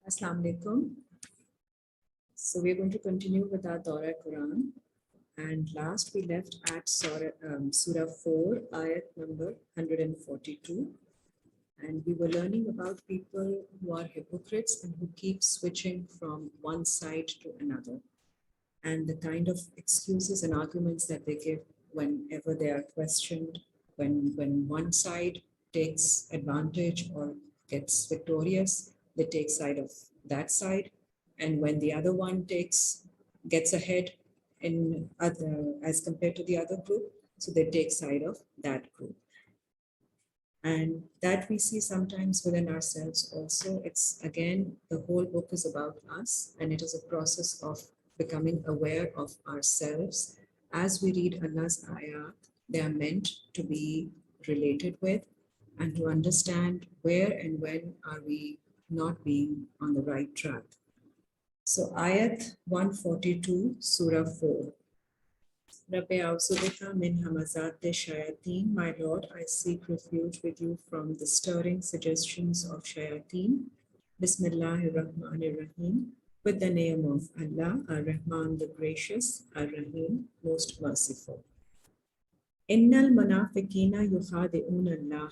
Assalamu alaikum. So we're going to continue with our Dora Quran. And last we left at Surah 4, ayat number 142. And we were learning about people who are hypocrites and who keep switching from one side to another. And the kind of excuses and arguments that they give whenever they are questioned, when one side takes advantage or gets victorious, they take side of that side, and when the other one gets ahead in other as compared to the other group, so they take side of that group. And that we see sometimes within ourselves also. It's again, the whole book is about us, and it is a process of becoming aware of ourselves. As we read Allah's ayat, they are meant to be related with and to understand where and when are we not being on the right track. So ayat 142, Surah 4. Rabbi Auzubika min hamazat shayateen, my Lord, I seek refuge with you from the stirring suggestions of shayateen. Bismillahir Rahmanir Rahim. With the name of Allah, Ar-Rahman, the Gracious, Ar-Rahim, most merciful. Innal munafiqina yukhadi'una Allah.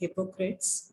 hypocrites,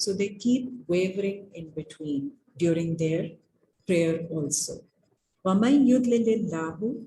So they keep wavering in between during their prayer also. وَمَنْ يُضْلِلِ اللَّهُ,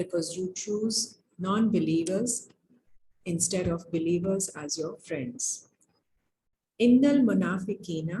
because you choose non-believers instead of believers as your friends. Innal munafiqina,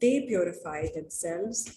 they purify themselves,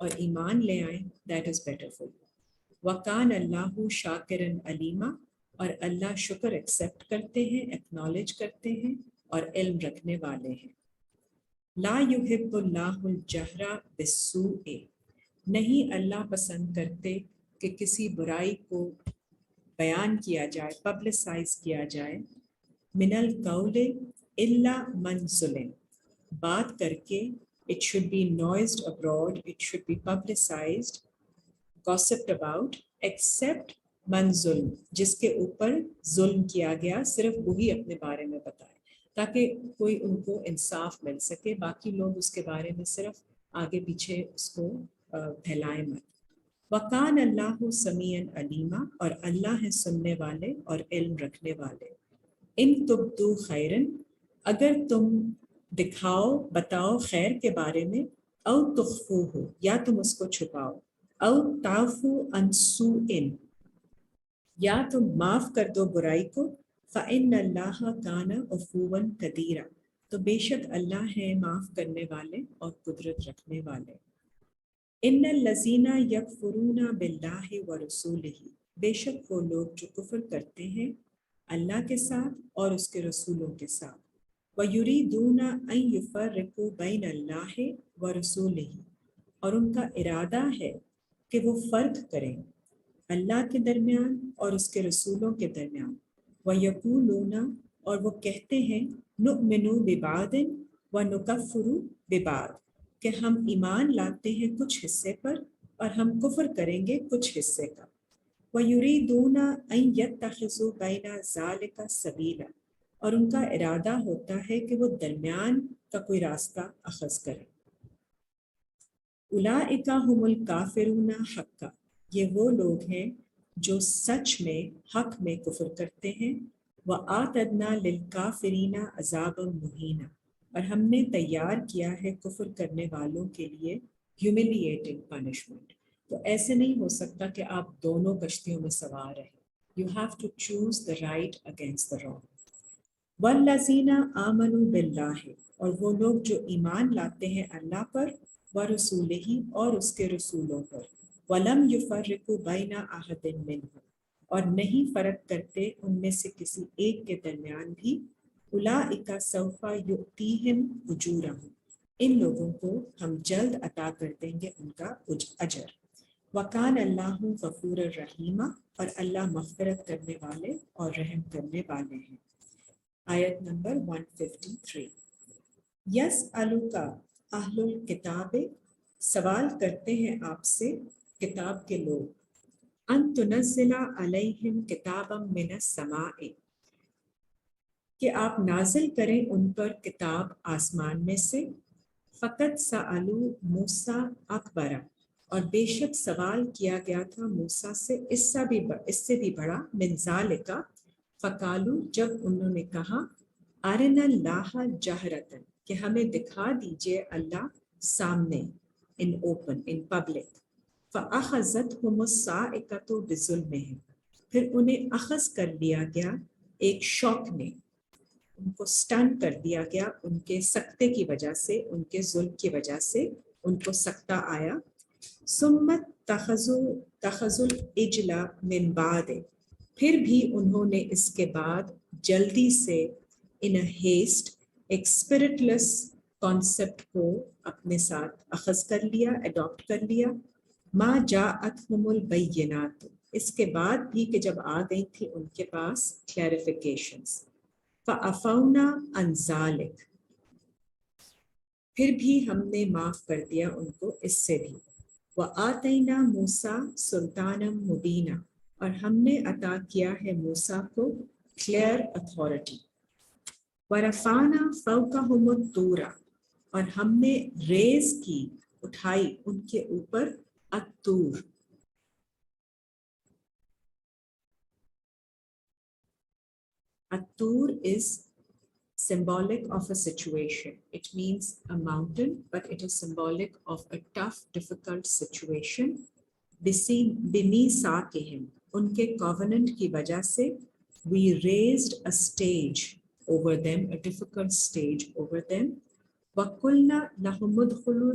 اور ایمان لے آئیں that is better for you. وَقَانَ اللَّهُ شَاكِرًا عَلِيمًا اور اللہ شکر ایکسیپٹ کرتے ہیں، ایکنالج کرتے ہیں اور علم رکھنے والے ہیں. لا يحب اللہ الجہر بالسوء نہیں اللہ پسند کرتے کہ کسی برائی کو بیان کیا جائے، پبلسائز کیا جائے. من القول الا من ظلم بات کر کے it should be noised abroad, it should be publicized, gossiped about, except من ظلم جس کے اوپر ظلم کیا گیا، صرف وہی اپنے بارے میں بتائے تاکہ کوئی ان کو انصاف مل سکے، باقی لوگ اس کے بارے میں صرف آگے پیچھے اس کو پھیلائیں مت. وَقَانَ اللَّهُ سَمِيعًا عَلِيمًا اور اللہ ہے سننے والے اور علم رکھنے والے. ان تبدو خیرن اگر تم دکھاؤ بتاؤ خیر کے بارے میں، او تخفو ہو یا تم اس کو چھپاؤ، او تعفو عن سوء یا تم معاف کر دو برائی کو، فإن اللہ کان عفوا قدیرا تو بے شک اللہ ہے معاف کرنے والے اور قدرت رکھنے والے. ان الذین یکفرون باللہ ورسولہ بے شک وہ لوگ جو کفر کرتے ہیں اللہ کے ساتھ اور اس کے رسولوں کے ساتھ. وَيُرِيدُونَ أَن يُفَرِّقُوا بَيْنَ اللَّهِ وَرَسُولِهِ اور ان کا ارادہ ہے کہ وہ فرق کریں اللہ کے درمیان اور اس کے رسولوں کے درمیان. وَيَقُولُونَ اور وہ کہتے ہیں نُؤْمِنُ بِبَعْضٍ وَنُكَفِّرُ بِبَعْضٍ کہ ہم ایمان لاتے ہیں کچھ حصے پر اور ہم کفر کریں گے کچھ حصے کا. وَيُرِيدُونَ أَن يَتَّخِذُوا بَيْنَ ذَلِكَ سَبِيلًا اور ان کا ارادہ ہوتا ہے کہ وہ درمیان کا کوئی راستہ اخذ کریں. اولئک هم الکافرون حقا یہ وہ لوگ ہیں جو سچ میں حق میں کفر کرتے ہیں. وَآتَدْنَا لِلْكَافِرِينَ عَذَابًا مُهِينًا اور ہم نے تیار کیا ہے کفر کرنے والوں کے لیے ہیوملیٹنگ پنشمنٹ. تو ایسے نہیں ہو سکتا کہ آپ دونوں کشتیوں میں سوار رہیں. You have to choose the right against the wrong. والذین آمنوا باللہ اور وہ لوگ جو ایمان لاتے ہیں اللہ پر، ورسولہ اور اس کے رسولوں پر، ولم یفرقوا بین احد منہم اور نہیں فرق کرتے ان میں سے کسی ایک کے درمیان بھی. اولئک سوف یؤتیہم اجورہم ان لوگوں کو ہم جلد عطا کر دیں گے ان کا اجر. وکان اللہ غفور الرحیم اور اللہ مغفرت کرنے والے اور رحم کرنے والے ہیں. آیت نمبر 153. یسألک اہل الکتاب سوال کرتے ہیں آپ سے کتاب کے لوگ، ان تنزل علیہم کتابا من السماء کہ آپ نازل کریں ان پر کتاب آسمان میں سے. فقط سألوا موسیٰ اکبر اور بے شک سوال کیا گیا تھا موسیٰ سے اس سے بھی بڑا، من ذالک فقالو جب انہوں نے کہا، ارنا اللہ جہرتن کہ ہمیں دکھا دیجئے اللہ سامنے، ان اوپن ان پبلک. فاخذتہم الصاعقۃ بظلمہم پھر انہیں اخذ کر لیا گیا ایک شوق نے، ان کو سٹن کر دیا گیا ان کے سکتے کی وجہ سے، ان کے ظلم کی وجہ سے ان کو سکتہ آیا. ثم اتخذوا العجل من بعد پھر بھی انہوں نے اس کے بعد جلدی سے ان ہیسٹ ایک اسپرٹلیس کانسیپٹ کو اپنے ساتھ اخذ کر لیا، اڈاپٹ کر لیا. ما جاءتہم البینات اس کے بعد بھی کہ جب آ گئی تھی ان کے پاس کلیریفیکیشنز. فعفونا عن ذلک پھر بھی ہم نے معاف کر دیا ان کو اس سے بھی. وآتینا موسیٰ سلطانا مبینا اور ہم نے عطا کیا ہے موسیٰ کو کلیئر اتھارٹی. ورفعنا فوقہم الطور اور ہم نے ریز کی اٹھائی ان کے اوپر الطور. الطور is symbolic of a situation. It means a mountain, but it is symbolic of a tough, difficult situation. بِمِيثَاقِهِمْ ان کے covenant کی وجہ سے we raised a stage over them, a difficult stage over them. وَقُلْنَا لَهُمُ ادْخُلُوا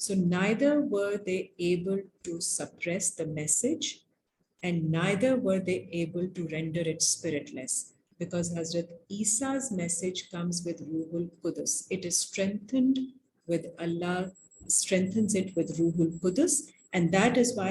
So neither were they able to suppress the message and neither were they able to render it spiritless, because Hazrat Isa's message comes with Ruhul Qudus. It is strengthened with Allah, strengthens it with Ruhul Qudus, and that is why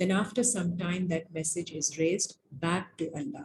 Then after some time that message is raised back to Allah.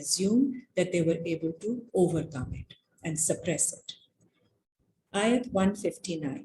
assume that they were able to overcome it and suppress it. Ayat 159.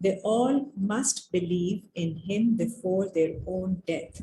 They all must believe in him before their own death.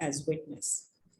as witness.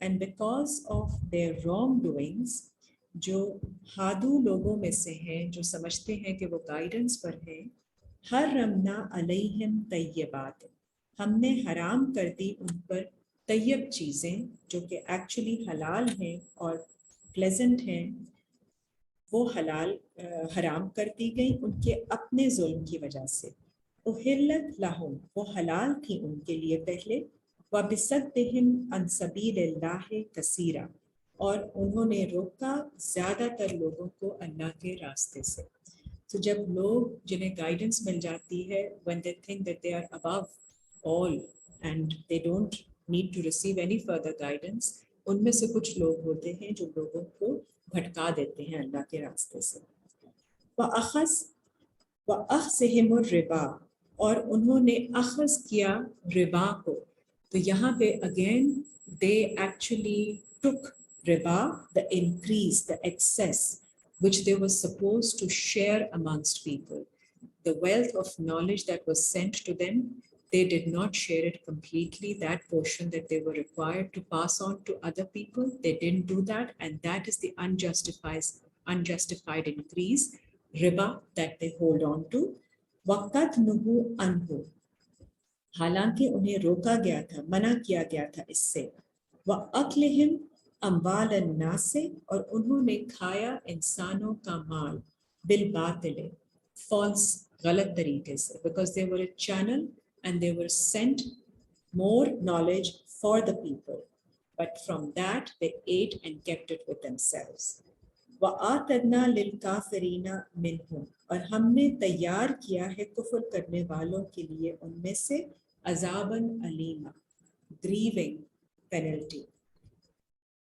and because of their wrongdoings, جو ہادو لوگوں میں سے ہیں جو سمجھتے ہیں کہ وہ گائیڈنس پر ہیں، حرمنا علیہم طیبات، ہم نے حرام کر دی ان پر طیب چیزیں جو کہ ایکچولی حلال ہیں اور پلیزنٹ ہیں، وہ حرام کر دی گئی ان کے اپنے ظلم کی وجہ سے۔ احلت لہم، وہ حلال تھی ان کے لیے پہلے، وبصدہم عن سبیل اللہ کثیرا، اور انہوں نے روکا زیادہ تر لوگوں کو اللہ کے راستے سے۔ تو جب لوگ جنہیں گائیڈنس مل جاتی ہے، when they think that they are above all and they don't need to receive any further guidance، ان میں سے کچھ لوگ ہوتے ہیں جو لوگوں کو بھٹکا دیتے ہیں اللہ کے راستے سے۔ وَأَخْذِهِمُ الرِّبَا، اور انہوں نے اخذ کیا ربا کو۔ تو یہاں پہ again they actually took riba, the increase, the excess which they were supposed to share amongst people. The wealth of knowledge that was sent to them, they did not share it completely. That portion that they were required to pass on to other people, they didn't do that, and that is the unjustified increase, riba, that they hold on to. وَقَدْ نُهُوا عَنْهُ، حالانکہ انہیں روکا گیا تھا، منع کیا گیا تھا اس سے۔ وَأَكْلِهِمْ اموال الناس، اور انہوں نے کھایا انسانوں کا مال، بالباطل، فالس، غلط طریقے سے، because they were a channel and they were sent more knowledge for the people, but from that they ate and kept it with themselves. وَآتَدْنَا لِلْكَافِرِينَ مِنْهُمْ، اور ہم نے تیار کیا ہے کفر کرنے والوں کے لیے ان میں سے عذاباً علیما، گریونگ پینلٹی،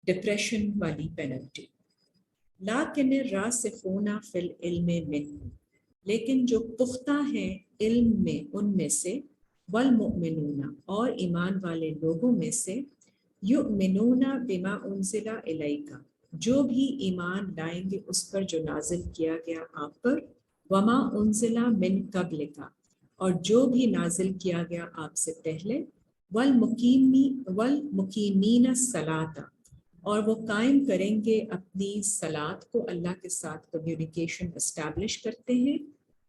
ڈپریشن والی پینلٹی۔ لیکن الراسخون فی العلم منہم، لیکن جو پختہ ہیں علم میں ان میں سے، والمؤمنون، اور ایمان والے لوگوں میں سے، یؤمنون بما انزل الیک، جو بھی ایمان لائیں گے اس پر جو نازل کیا گیا آپ پر، وما انزل من قبلک، اور جو بھی نازل کیا گیا آپ سے پہلے، والمقیمین الصلاۃ، اور وہ قائم کریں گے اپنی صلاۃ کو، اللہ کے ساتھ کمیونیکیشن اسٹیبلش کرتے ہیں،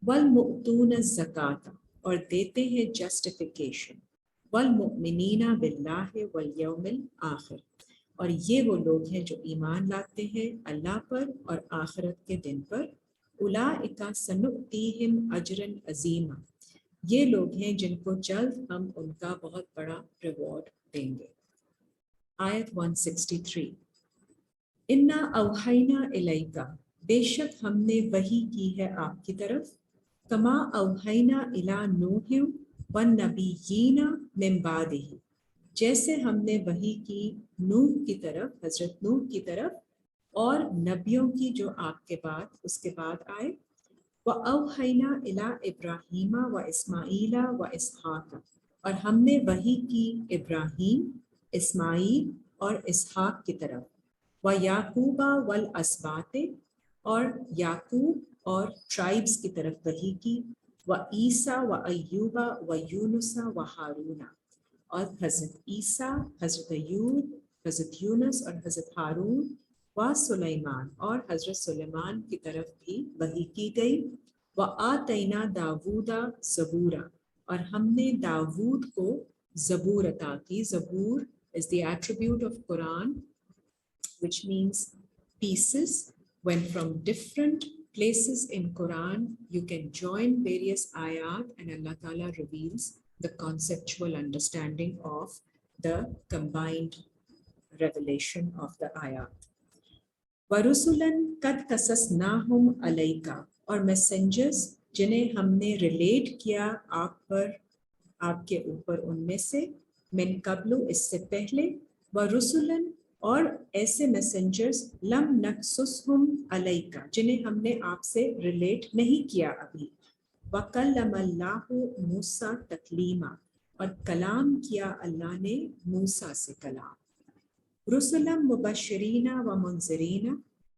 والمؤتون الزکاۃ، اور دیتے ہیں جسٹیفیکیشن، والمؤمنین باللہ والیوم الآخر، اور یہ وہ لوگ ہیں جو ایمان لاتے ہیں اللہ پر اور آخرت کے دن پر۔ اولئک سنؤتیہم اجرا عظیما، یہ لوگ ہیں جن کو جلد ہم ان کا بہت بڑا ریوارڈ دیں گے۔ آیت 163، انا اوحینا الیک، بے شک ہم نے وحی کی ہے آپ کی طرف، کما اوحینا الی نوح والنبیین من بعدہ، جیسے ہم نے وحی کی نوح کی طرف، حضرت نوح کی طرف، اور نبیوں کی جو آپ کے بعد، اس کے بعد آئے۔ وَأَوْحَيْنَا إِلَىٰ إِبْرَاهِيمَ وَإِسْمَاعِيلَ وَإِسْحَاقَ، اور ہم نے وحی کی ابراہیم، اسماعیل اور اسحاق کی طرف، وَيَعْقُوبَ وَالْأَسْبَاطِ، اور یعقوب اور ٹرائبس کی طرف وحی کی، وَعِیسیٰ وَأَیُّوبَ وَیُونُسَ وَہارون، اور حضرت عیسیٰ، حضرت ایوب، حضرت یونس اور حضرت ہارون، سلیمان، اور حضرت سلیمان کی طرف بھی وحی کی گئی۔ وَآتَيْنَا دَاوُودَ زَبُورًا، اور ہم نے داود کو زبور عطا کی۔ زبور is the attribute of Quran which means pieces. When from different places in Quran you can join various ayat and Allah Ta'ala reveals the conceptual understanding of the combined revelation of the ayat. وَرُسُلًا قَدْ قَصَصْنَاهُمْ عَلَيْكَ، اور messengers جنہیں ہم نے relate کیا آپ پر، آپ کے اوپر، ان میں سے، من قبل، اس سے پہلے، وَرُسُلًا، اور ایسے میسنجرز لم نقصصهم علیک، جنہیں ہم نے آپ سے ریلیٹ نہیں کیا ابھی۔ وَكَلَّمَ اللَّهُ مُوسَىٰ تَكْلِيمًا، اور کلام کیا اللہ نے موسیٰ سے کلام۔ رسلا مبشرین و منذرین،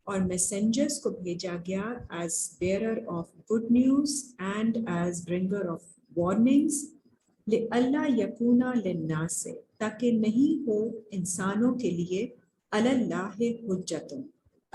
اور میسنجرز کو بھیجا گیا as bearer of good news and as bringer of warnings, لئلا یکون للناس، تاکہ نہیں ہو انسانوں کے لیے، علی اللہ حجت،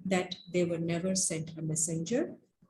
that they were never sent a messenger,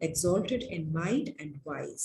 exalted in might and wise।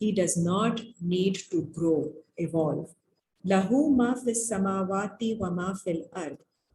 he does not need to grow, evolve. lahu ma fis samawati wa ma fil ard,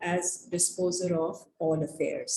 as disposer of all affairs।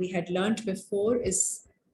we had learnt before is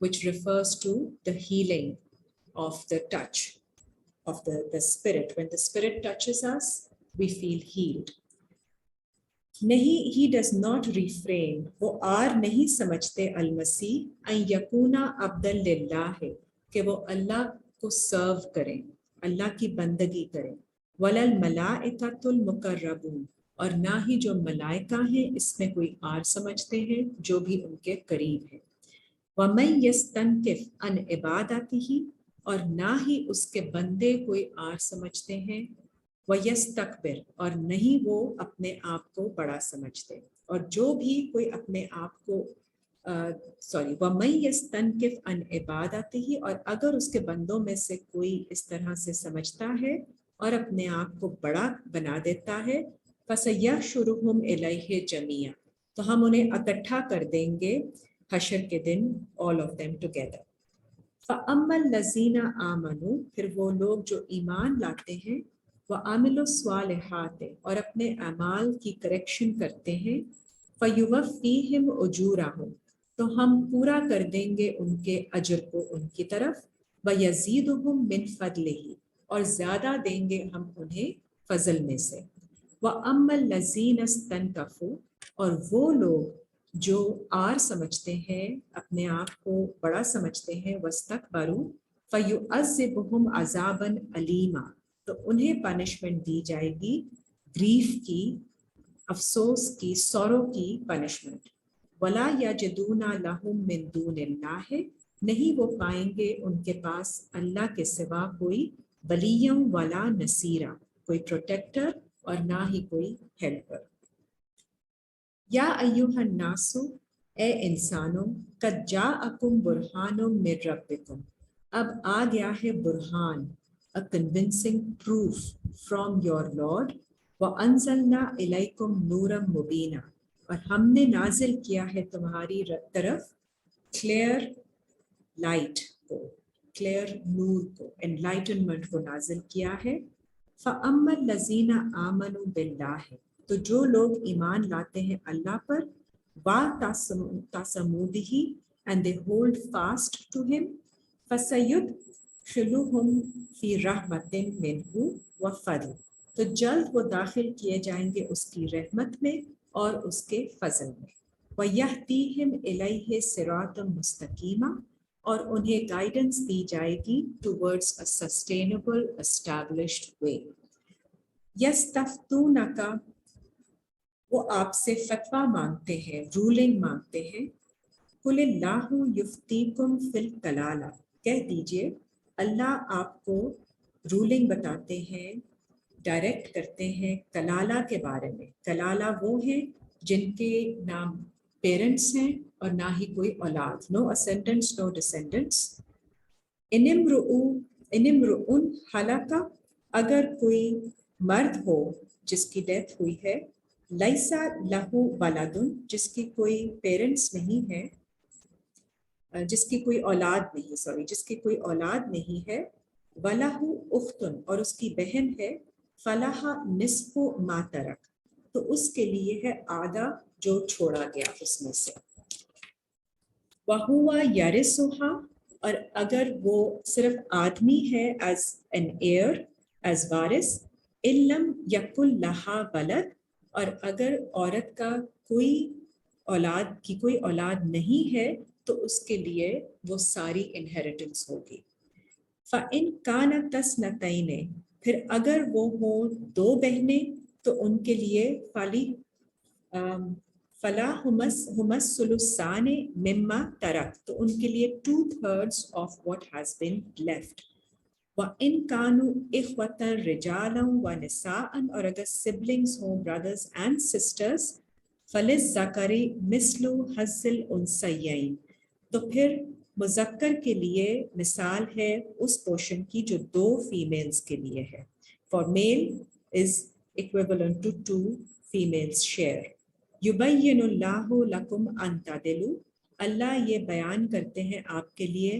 which refers to the healing of the touch of the spirit. When the spirit touches us, we feel healed. نہیں he does not refrain, وہ are نہیں سمجھتے المسیح ان یکونا عبدا للہ کہ وہ اللہ کو سرو کریں، اللہ کی بندگی کریں، ولا الملائکۃ المقربون اور نہ ہی جو ملائکہ ہیں اس میں کوئی آر سمجھتے ہیں جو بھی ان کے قریب ہے، وَمَن يَسْتَنْكِفْ عَنْ عِبَادَتِهِ اور نہ ہی اس کے بندے کوئی آر سمجھتے ہیں، وَيَسْتَكْبِرْ اور نہیں وہ اپنے آپ کو بڑا سمجھتے، اور جو بھی کوئی اپنے آپ کو وَمَن يَسْتَنْكِفْ عَنْ عِبَادَتِهِ اور اگر اس کے بندوں میں سے کوئی اس طرح سے سمجھتا ہے اور اپنے آپ کو بڑا بنا دیتا ہے، فَسَيَحْشُرُهُمْ إِلَيْهِ جَمِيعًا تو ہم انہیں اکٹھا کر دیں گے حشر کے دن all of them together. فَأَمَّا الَّذِينَ آمَنُوا پھر وہ لوگ جو ایمان لاتے ہیں، وَعَمِلُوا الصَّالِحَاتِ اور اپنے اعمال کی کریکشن کرتے ہیں، فَيُوَفِّيهِمْ أُجُورَهُمْ تو ہم پورا کر دیں گے ان کے اجر کو ان کی طرف، وَيَزِيدُهُمْ مِنْ فَضْلِهِ اور زیادہ دیں گے ہم انہیں فضل میں سے، وَأَمَّا الَّذِينَ اسْتَنْكَفُوا اور وہ لوگ جو آر سمجھتے ہیں، اپنے آپ کو بڑا سمجھتے ہیں، وَاسْتَكْبَرُوا فَيُعَذِّبُهُمْ عَذَابًا عَلِيمًا تو انہیں پنشمنٹ دی جائے گی، گریف کی، افسوس کی، سورو کی پنشمنٹ، وَلَا يَجِدُونَ لَهُم مِّن دُونِ اللَّهِ نہیں وہ پائیں گے ان کے پاس اللہ کے سوا کوئی ولیًا ولا نصیرا کوئی پروٹیکٹر اور نہ ہی کوئی ہیلپر۔ یا ایھا الناس اے انسانوں، قد جاءکم برہان من ربکم اب آ گیا ہے برہان، a convincing proof from your Lord، وَأَنزَلْنَا إِلَيْكُمْ نُورًا مُبِينًا اور ہم نے نازل کیا ہے تمہاری طرف کلیئر لائٹ کو، کلیئر نور کو، انلائٹنمنٹ کو نازل کیا ہے۔ فَأَمَّا الَّذِينَ آمَنُوا بِاللَّهِ تو جو لوگ ایمان لاتے ہیں اللہ پر، وَاعْتَصَمُوا بِهِ and they hold fast to him، فَسَيُدْخِلُهُمْ فِي رَحْمَةٍ مِّنْهُ وَفَضْلٍ تو جلد وہ داخل کیے جائیں گے اس کی رحمت میں اور اس کے فضل میں، وَيَهْدِيهِمْ إِلَيْهِ صِرَاطًا مُسْتَقِيمًا اور انہیں گائیڈنس دی جائے گی towards a sustainable established way۔ يَسْتَفْتُونَكَ وہ آپ سے فتویٰ مانگتے ہیں، رولنگ مانگتے ہیں، قُلِ اللَّهُ يُفْتِيكُمْ فِي الْكَلَالَةِ کہہ دیجئے اللہ آپ کو رولنگ بتاتے ہیں، ڈائریکٹ کرتے ہیں کلالہ کے بارے میں۔ کلالہ وہ ہیں جن کے نام پیرنٹس ہیں اور نہ ہی کوئی اولاد، نو اسینڈنٹس نو ڈسینڈنٹس۔ ان امرؤ ہلاک اگر کوئی مرد ہو جس کی ڈیتھ ہوئی ہے، لیسا لہو ولدن جس کی کوئی پیرنٹس نہیں ہے، جس کی کوئی اولاد نہیں، جس کی کوئی اولاد نہیں ہے، وَلَهُ أُخْتٌ اور اس کی بہن ہے، فَلَهَا نِصْفُ مَا تَرَكَ تو اس کے لیے ہے آدھا جو چھوڑا گیا اس میں سے، وَهُوَ يَرِثُهَا اور اگر وہ صرف آدمی ہے as an heir as وارث، إِن لَمْ يَكُنْ لَهَا وَلَدٌ اور اگر عورت کا کوئی اولاد کی کوئی اولاد نہیں ہے تو اس کے لیے وہ ساری انہیریٹنس ہوگی۔ فَإِن كَانَتْ اثْنَتَيْنِ پھر اگر وہ ہوں دو بہنیں تو ان کے لیے فَلَا هُمَا الثُّلُثَانِ مِمَّا تَرَكَ تو ان کے لیے 2/3 of what has been left۔ وَإِن كَانُوا إِخْوَةً رِجَالًا وَنِسَاءً اور اگر سبلنگز ہوں brothers and sisters، فَلِلذَّكَرِ مِثْلُ حَظِّ الْأُنثَيَّيْنِ تو پھر مذکر کے لیے مثال ہے اس پورشن کی جو دو فیمیلز کے لیے ہے، for male is equivalent to 2 females share۔ یبین اللہ لکم ان تعدلوا اللہ یہ بیان کرتے ہیں آپ کے لیے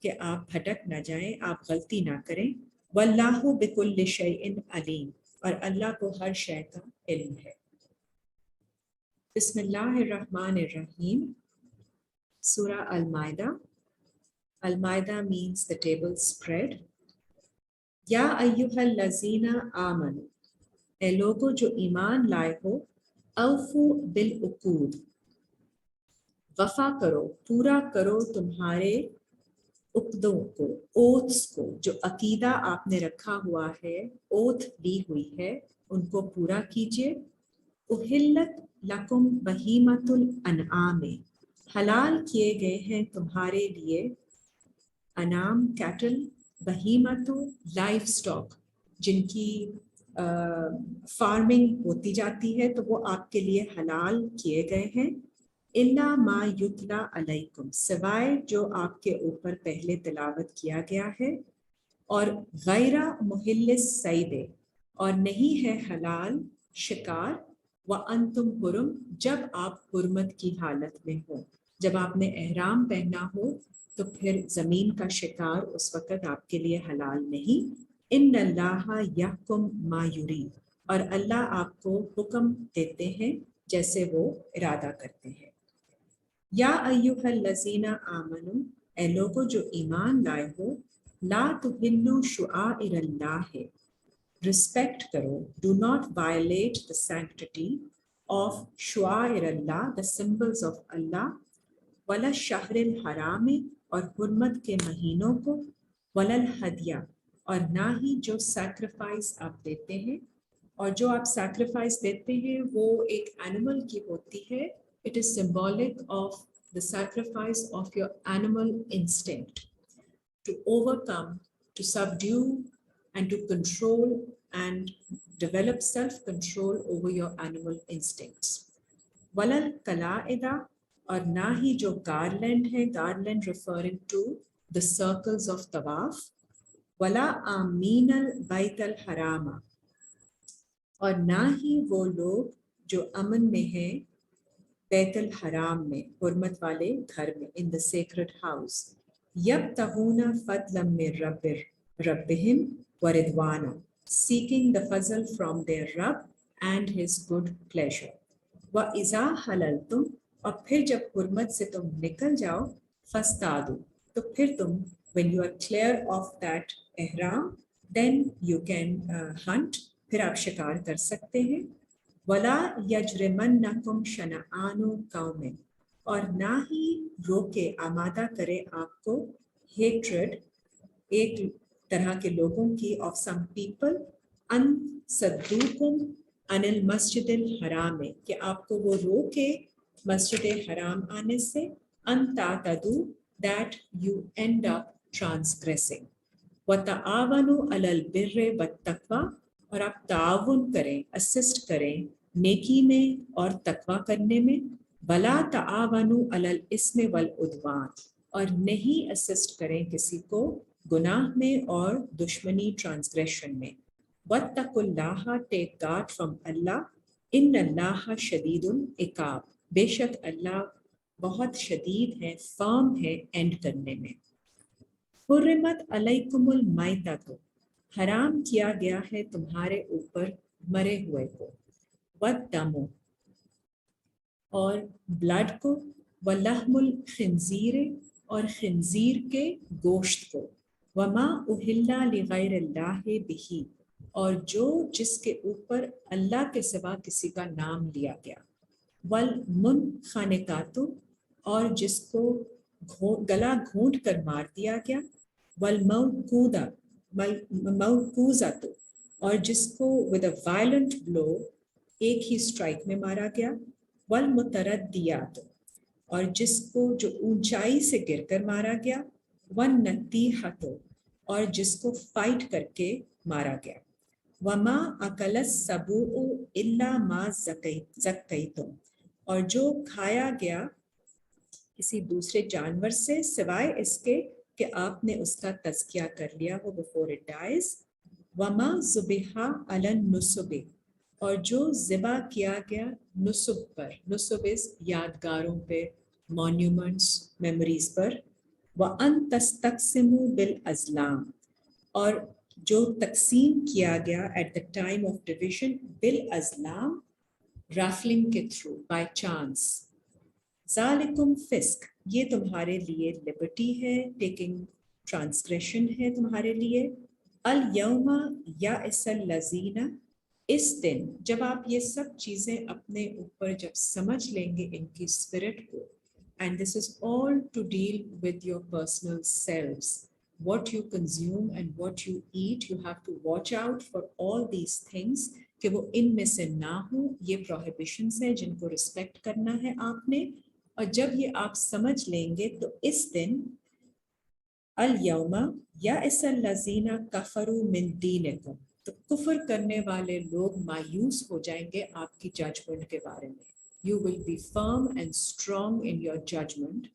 کہ آپ بھٹک نہ جائیں، آپ غلطی نہ کریں، واللہ بکل شیء علیم اور اللہ کو ہر شے کا علم ہے۔ بسم اللہ الرحمن الرحیم۔ سورہ المائدہ۔ المائدہ means the table spread۔ یا ایھا الذین آمنوا اے لوگو جو ایمان لائے ہو، اوفو بالعقود، وفا کرو، پورا کرو تمہارے عقدوں کو، اوتھس کو، جو عقیدہ آپ نے رکھا ہوا ہے، اوتھ لی ہوئی ہے، ان کو پورا کیجیے۔ احلت لکم بہیمۃ الانعام، حلال کیے گئے ہیں تمہارے لیے انعام، کیٹل، بہیمۃ لائف سٹاک، جن کی فارمنگ ہوتی جاتی ہے، تو وہ آپ کے لیے حلال کیے گئے ہیں۔ الا ما یتلا علیکم، سوائے جو آپ کے اوپر پہلے تلاوت کیا گیا ہے، اور غیر محل الصید، اور نہیں ہے حلال شکار، وانتم حرم، جب آپ حرمت کی حالت میں ہو، جب آپ نے احرام پہنا ہو تو پھر زمین کا شکار اس وقت آپ کے لیے حلال نہیں۔ ان اللہ یحکم ما یرید، اور اللہ آپ کو حکم دیتے ہیں جیسے وہ ارادہ کرتے ہیں۔ یا ایھا الذین آمنوا، اے لوگو جو ایمان لائے ہو، لا تحلوا شعائر اللہ، رسپیکٹ کرو، do not violate the sanctity of شعائر اللہ، the symbols of اللہ، ولا الشہر الحرام، اور حرمت کے مہینوں کو، ولا الہدیہ، اور نہ ہی جو سیکریفائس آپ دیتے ہیں، اور جو آپ سیکریفائس دیتے ہیں وہ ایک اینیمل کی ہوتی ہے، it is symbolic of the sacrifice of your animal instinct to overcome, to subdue and to control and develop self-control over your animal instincts. وَلَا الْقَلَائِدَ، اور نہ ہی جو گارلینڈ ہے، گارلینڈ referring to the circles of طواف، وَلَا آمِینَ الْبَيْتَ الْحَرَامَ، اور نہ ہی وہ لوگ جو امن میں ہیں بیت الحرام میں، حرمت والے گھر میں، in the sacred house، یبتغون فضلا من ربہم ورضوانا، seeking the fazl from their Rabb and his good pleasure۔ وَإِذَا حَلَلْتُمْ، اور پھر جب حرمت سے تم نکل جاؤ، فَاسْتَادُوا، تو پھر تم when you are clear of that ihram then you can hunt، پھر آپ شکار کر سکتے ہیں۔ وَلَا يَجْرِمَنَّكُمْ شَنَآنُ قَوْمٍ، اور نہ ہی روکے، آمادہ کرے آپ کو hatred، ایک طرح کے لوگوں کی، of some people، ان صدوکم عن المسجد الحرام، کہ آپ کو وہ روکے مسجد حرام آنے سے، ان تعتدوا، that you end up transgressing۔ وَتَعَاوَنُوا عَلَى الْبِرِّ وَالتَّقْوَىٰ، اور آپ تعاون کریں، اسسٹ کریں نیکی میں اور تقوی کرنے میں۔ وَلَا تَعَاوَنُوا عَلَى الْإِثْمِ وَالْعُدْوَانِ، اور نہیں اسسٹ کریں کسی کو گناہ میں اور دشمنی، ٹرانسگریشن میں۔ وَاتَّقُوا اللَّهَ، ٹیک گارڈ فرام اللہ، ان اللہ شدید العقاب، بے شک اللہ بہت شدید ہے، فرم ہے اینڈ کرنے میں۔ حرمت علیکم المیتۃ، حرام کیا گیا ہے تمہارے اوپر مرے ہوئے کو، والدم، اور بلڈ کو، ولحم الخنزیر، اور خنزیر کے گوشت کو، وما اہل لغیر اللہ بہ، اور جو جس کے اوپر اللہ کے سوا کسی کا نام لیا گیا، والمنخنقۃ، اور جس کو گلا گھونٹ کر مار دیا گیا، موقوذۃ، اور جس کو with a violent blow، ایک ہی اسٹرائک میں مارا گیا، والمتردیات، اور جس کو جو اونچائی سے گر کر مارا گیا، والنطیحۃ، اور جس کو فائٹ کر کے مارا گیا، وما اکل السبوع الا ما زکیتم، اور جو کھایا گیا کسی دوسرے جانور سے سوائے اس کے کہ آپ نے اس کا تزکیہ کر لیا ہو before it dies۔ وما ذبح علی النصب، اور جو ذبح کیا گیا نصب پر، نصب اس یادگاروں پہ، مونیومنٹس، میموریز پر۔ وَأَن تَسْتَقْسِمُوا بِالْأَزْلَامِ، اور جو تقسیم کیا گیا at the time of division, بالازلام، رافلنگ کے تھرو، بائی چانس۔ ذالکم فسق، یہ تمہارے لیے لبرٹی ہے، ٹیکنگ ٹرانسگریشن ہے تمہارے لیے۔ الیوم یئس الذین، اس دن جب آپ یہ سب چیزیں اپنے اوپر جب سمجھ لیں گے ان کی اسپرٹ کو، and this is all to deal with your personal selves, what you consume and what you eat, you have to watch out for all these things کہ وہ ان میں سے نہ ہوں. یہ prohibitions ہیں جن کو رسپیکٹ کرنا ہے آپ نے. اور جب یہ آپ سمجھ لیں گے تو اس دن الیوم یئس الذین کفروا من دینکم، تو کفر کرنے والے لوگ مایوس ہو جائیں گے آپ کی ججمنٹ کے بارے میں. You will be firm and strong in your judgment.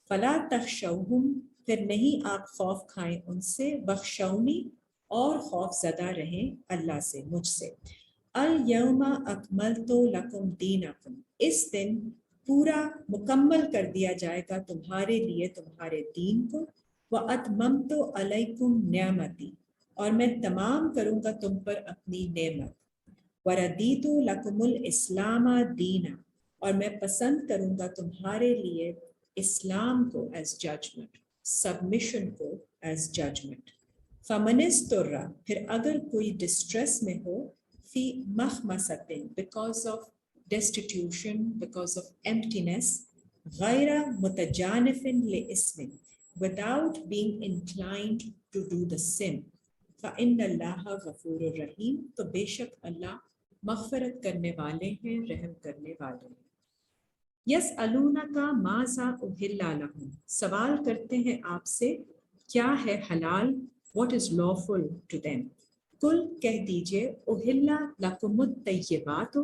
فلا تخشوہم، پھر نہیں آپ خوف کھائیں ان سے، بخشونی، اور خوف زدہ رہیں اللہ سے، مجھ سے. الیوم اکملت لکم دینکم، اس دن پورا مکمل کر دیا جائے گا تمہارے لیے تمہارے دین کو. وَأَتْمَمْتُ عَلَيْكُمْ نِعْمَتِي، اور میں تمام کروں گا تم پر اپنی نعمت. وَرَدِيتُ لَكُمُ الْإِسْلَامَ دِينًا، اور میں پسند کروں گا تمہارے لیے اسلام کو ایز ججمنٹ، سبمیشن کو ایز ججمنٹ. فَمَنِ اسْتُرَّ، پھر اگر کوئی ڈسٹریس میں ہو، فی مخمصۃ، because of destitution, because of emptiness، غیر متجانف لإثم، without being inclined to do the sin. فَإِنَّ اللَّهَ غَفُورٌ رَحِيمٌ، تو بے شک اللہ مغفرت کرنے والے ہیں، رحم کرنے والے ہیں. يَسْأَلُونَكَ مَاذَا أُحِلَّ لَهُمْ، سوال کرتے ہیں آپ سے کیا ہے حلال، what is lawful to them. کل کہہ دیجئے أُحِلَّ لَكُمُ الطَّيِّبَاتُ،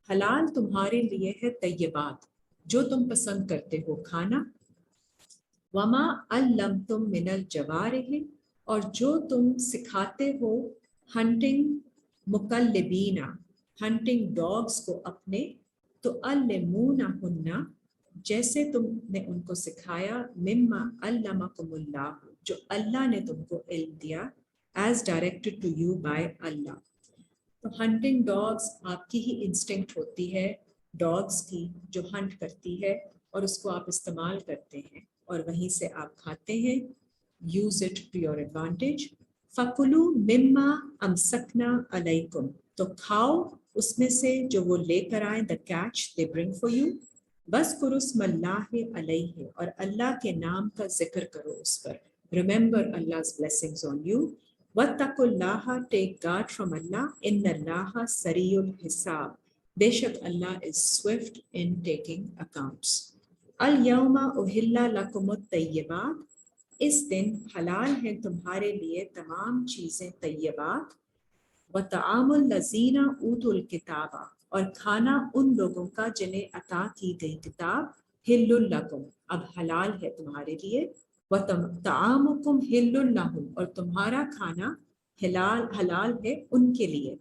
حلال تمہارے لیے ہے طیبات، جو تم پسند کرتے ہو کھانا. وما علمتم من الجوارح، اور جو تم سکھاتے ہو ہنٹنگ مقلبین، ہنٹنگ ڈاگس کو اپنے. تو علمونہن، جیسے تم نے ان کو سکھایا، مما علمکم اللہ، جو اللہ نے تم کو علم دیا، as directed to you by Allah. تو ہنٹنگ ڈاگس آپ کی ہی انسٹنکٹ ہوتی ہے، ڈاگس کی جو ہنٹ کرتی ہے، اور اس کو آپ استعمال کرتے ہیں اور وہیں سے آپ کھاتے ہیں. Use it to your advantage. فَكُلُوا مِمَّا أَمْسَكْنَا عَلَيْكُمْ، تو کھاؤ اس میں سے جو وہ لے کر آئیں، the catch they bring for you. وَاذْكُرُوا اسْمَ اللَّهِ عَلَيْهِ، اور اللہ کے نام کا ذکر کرو اس پر. Remember Allah's blessings on you. وَاتَّقُوا اللَّهَ، take guard from Allah. إِنَّ اللَّهَ سَرِيعُ الْحِسَابِ، بے شک اللہ is swift in taking accounts. الْيَوْمَ أُحِلَّ لَكُمُ الطَّيِّبَاتُ، اس دن حلال ہیں تمہارے لیے تمام چیزیں طیبات. وَطَعَامُ الَّذِينَ أُوتُوا الْكِتَابَ، اور کھانا ان لوگوں کا جنہیں عطا کی گئی کتاب. حِلٌّ لَكُمْ، اب حلال ہے تمہارے لیے. وَطَعَامُكُمْ حِلٌّ لَهُمْ، اور تمہارا کھانا حلال ہے ان کے لیے.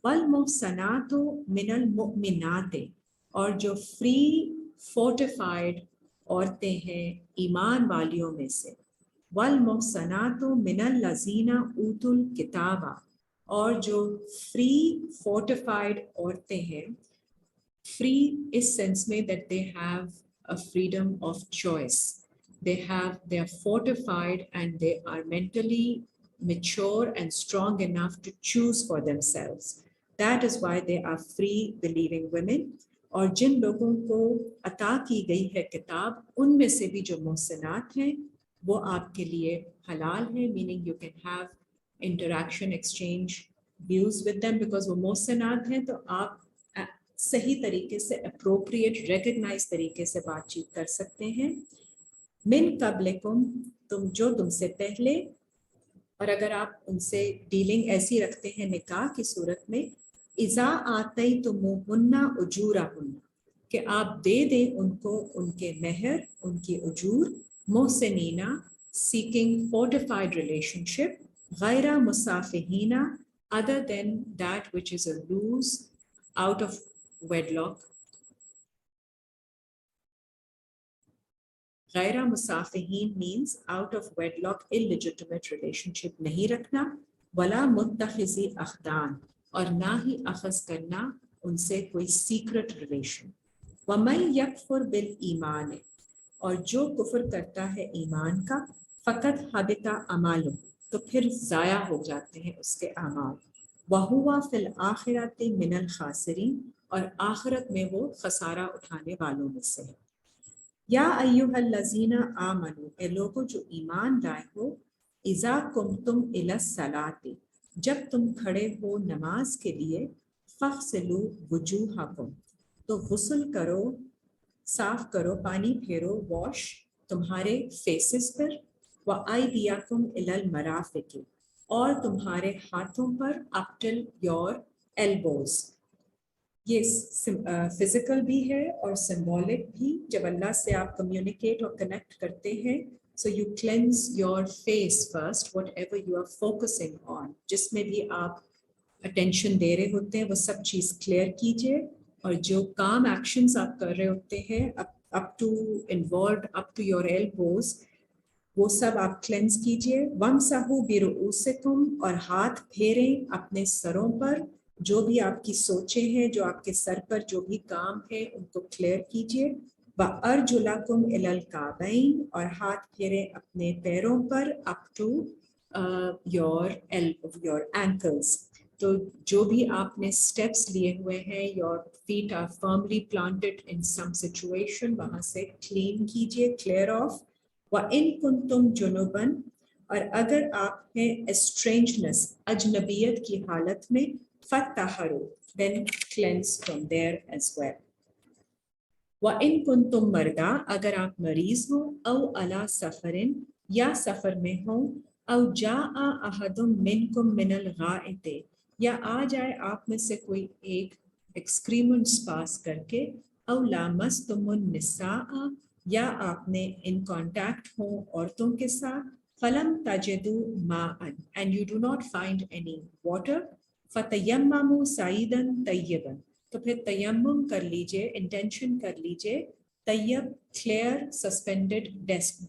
وَالْمُحْصَنَاتُ مِنَ الْمُؤْمِنَاتِ، اور جو فری فورٹیفائڈ عورتیں ہیں ایمان والیوں میں سے. وَالْمُحْصَنَاتُ مِنَ الَّذِينَ أُوتُوا الْكِتَابَ، اور جو فری فورٹیفائڈ عورتیں ہیں، فری اس سینس میں that they have a freedom of choice. They are fortified and they are mentally mature and strong enough to choose for themselves. That is why they are free believing women. اور جن لوگوں کو عطا کی گئی ہے کتاب، ان میں سے بھی جو محسنات ہیں وہ آپ کے لیے حلال ہیں. Meaning you can have interaction, exchange views with them, because وہ محسنات ہیں تو آپ صحیح طریقے سے اپروپریٹ ریکگنائز طریقے سے بات چیت کر سکتے ہیں. من قبلکم، تم سے پہلے، اور اگر آپ ان سے ڈیلنگ ایسی رکھتے ہیں نکاح کی صورت میں، اذا آتیتموہن اجورہن، کہ آپ دے دیں ان کو ان کے مہر، ان کی اجور. محسنین، seeking fortified relationship. غیر مصافحین، other than that which is a loose out of wedlock. غیر مصافحین means out of wedlock illegitimate relationship نہیں رکھنا. ولا متخذی اخدان، اور نہ ہی اخذ کرنا ان سے کوئی سیکرٹ ریلیشن. وَمَن يَكْفُرْ بِالْإِيمَانِ، اور جو کفر کرتا ہے ایمان کا، فقط حبط اعمالہ، تو پھر ضائع ہو جاتے ہیں اس کے اعمال. وَهُوَ فِي الْآخِرَةِ مِنَ الْخَاسِرِينَ اور آخرت میں وہ خسارہ اٹھانے والوں میں سے ہے۔ یا ایھا الذین آمنوا اے لوگو جو ایمان لائے ہو، اذا قمتم الی الصلاۃ جب تم کھڑے ہو نماز کے لیے، فاغسلوا وجوہکم تو غسل کرو، صاف کرو، پانی پھیرو، واش تمہارے فیسز پر، وَأَيْدِيَكُمْ إِلَى الْمَرَافِقِ اور تمہارے ہاتھوں پر اپ ٹل یور ایلبوز۔ یہ فزیکل بھی ہے اور سمبولک بھی۔ جب اللہ سے آپ کمیونیکیٹ اور کنیکٹ کرتے ہیں، so you cleanse your face first, whatever you are focusing on, جس میں بھی آپ اٹینشن دے رہے ہوتے ہیں وہ سب چیز کلیئر کیجیے، اور جو کام ایکشنز آپ کر رہے ہوتے ہیں up to involved up to your elbows, وہ سب آپ کلینز کیجیے۔ وَامْسَحُوا بِرُؤُوسِكُمْ اور ہاتھ پھیریں اپنے سروں پر، جو بھی آپ کی سوچیں ہیں، جو آپ کے سر پر جو بھی کام ہے ان کو کلیئر کیجیے۔ وَأَرْجُلَكُمْ إِلَى الْكَعْبَيْنِ اور ہاتھ پھیریں اپنے پیروں پر اپ ٹو یور اینکلز۔ تو جو بھی آپ نے اسٹیپس لیے ہوئے ہیں، your feet are firmly planted in some situation, وہاں سے کلین کیجیے، کلیئر آف۔ وَإِن كُنتُمْ جُنُبًا اور اگر آپ ہیں اسٹرینجنس، اجنبیت کی حالت میں، فَطَّهَّرُوا then cleanse from there as well۔ وَإِن كُنتُمْ مَرْضَىٰ اگر آپ مریض ہوں، أَوْ عَلَىٰ سَفَرٍ یا سفر میں ہوں، أَوْ جَاءَ أَحَدٌ مِّنكُم مِّنَ الْغَائِطِ یا آ جائے آپ میں سے کوئی ایک ایکسکریمنٹس پاس کر کے، أَوْ لَامَسْتُمُ النِّسَاءَ یا آپ نے ان کانٹیکٹ ہوں عورتوں کے ساتھ، فَلَمْ تَجِدُوا مَاءً and you do not find any water، فَتَيَمَّمُوا صَعِيدًا طَيِّبًا تو پھر تیمم کر لیجئے، انٹینشن کر لیجئے طیب، کلیئر، سسپینڈڈ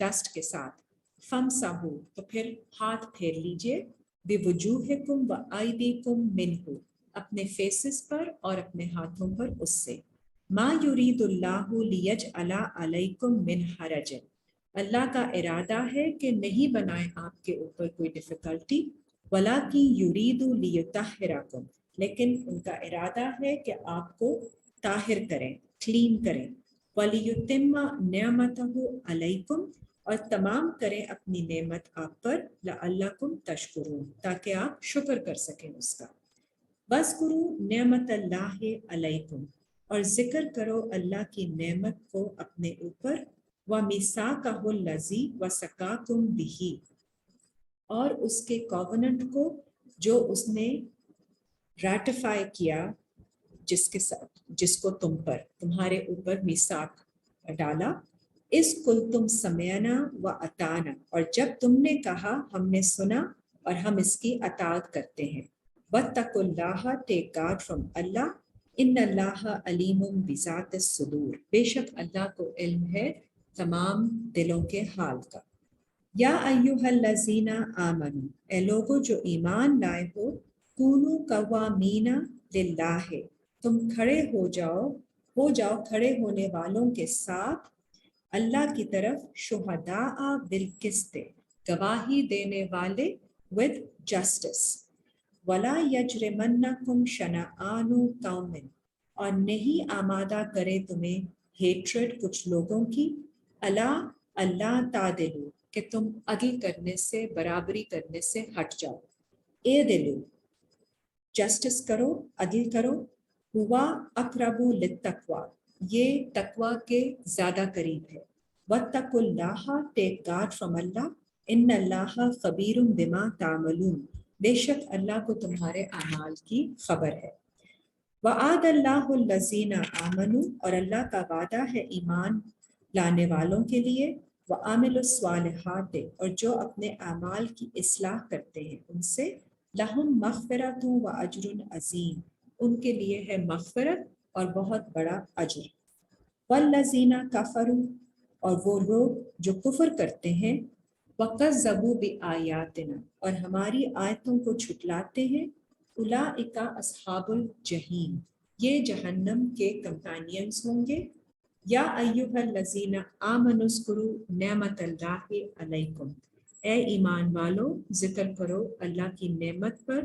ڈسٹ کے ساتھ، فَامْسَحُوا تو پھر ہاتھ پھیر لیجئے، بِوُجُوهِكُمْ وَأَيْدِيكُمْ مِنْهُ اپنے فیسز پر اور اپنے ہاتھوں پر اس سے۔ ما یرید اللہ لیجعل علیکم من حرج اللہ کا ارادہ ہے کہ نہیں بنائے آپ کے اوپر کوئی ڈیفیکلٹی، ولکن یرید لیطہرکم لیکن ان کا ارادہ ہے کہ آپ کو طاہر کریں، کلین کریں، ولیتم نعمتہ علیکم اور تمام کریں اپنی نعمت آپ پر، لعلکم تشکرون تاکہ آپ شکر کر سکیں اس کا۔ وَاذْكُرُوا نعمت اللہ علیکم اور ذکر کرو اللہ کی نعمت کو اپنے اوپر، وَمِيثَاقَهُ الَّذِي وَثَقَكُم بِهِ اور اس کے کووننٹ کو جو اس نے ریٹیفائی کیا، جس کے ساتھ جس کو تم پر تمہارے اوپر میثاق ڈالا، اس کل تم سمعنا و اطعنا اور جب تم نے کہا ہم نے سنا اور ہم اس کی اطاعت کرتے ہیں۔ وَاتَّقُوا اللَّهَ take guard from Allah، ان اللہ علیم بذات الصدور بے شک اللہ کو علم ہے تمام دلوں کے حال کا۔ یا ایھا الذین آمنوا اے لوگو جو ایمان لائے ہو، کونوا قوامین للہ تم کھڑے ہو جاؤ کھڑے ہونے والوں کے ساتھ اللہ کی طرف، شہداء بالقسط گواہی دینے والے with justice، ولا یجرمنکم شنآن قوم اور نہیں آمادہ کرے تمہیں ہیٹرڈ کچھ لوگوں کی، اللہ تعدلوا کہ تم عدل کرنے سے، برابری کرنے سے ہٹ جاؤ، اعدلوا جسٹس کرو، عدل کرو، ہوا اقرب للتقوی یہ تقوی کے زیادہ قریب ہے، واتقوا اللہ ٹیک گارڈ فرام اللہ، ان اللہ خبیر بما تعملون بے شک اللہ کو تمہارے اعمال کی خبر ہے۔ وعد اللہ الذین آمنوا اور اللہ کا وعدہ ہے ایمان لانے والوں کے لیے، وعملوا الصالحات اور جو اپنے اعمال کی اصلاح کرتے ہیں ان سے، لہم مغفرۃ و اجر عظیم ان کے لیے ہے مغفرت اور بہت بڑا اجر۔ والذین کفروا اور وہ لوگ جو کفر کرتے ہیں، وَكَذَّبُوا بِآيَاتِنَا اور ہماری آیتوں کو جھٹلاتے ہیں، اولئک اصحاب الجحیم یہ جہنم کے کمپینینز ہوں گے۔ یا ایھا الذین آمنوا اذکروا نعمت اللہ علیکم اے ایمان والو ذکر کرو اللہ کی نعمت پر،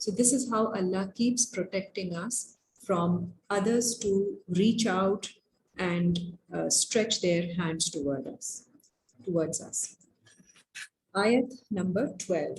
So this is how Allah keeps protecting us from others to reach out and stretch their hands towards us. Ayat number 12.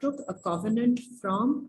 took a covenant from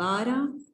12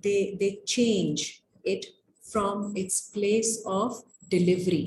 they change it from its place of delivery,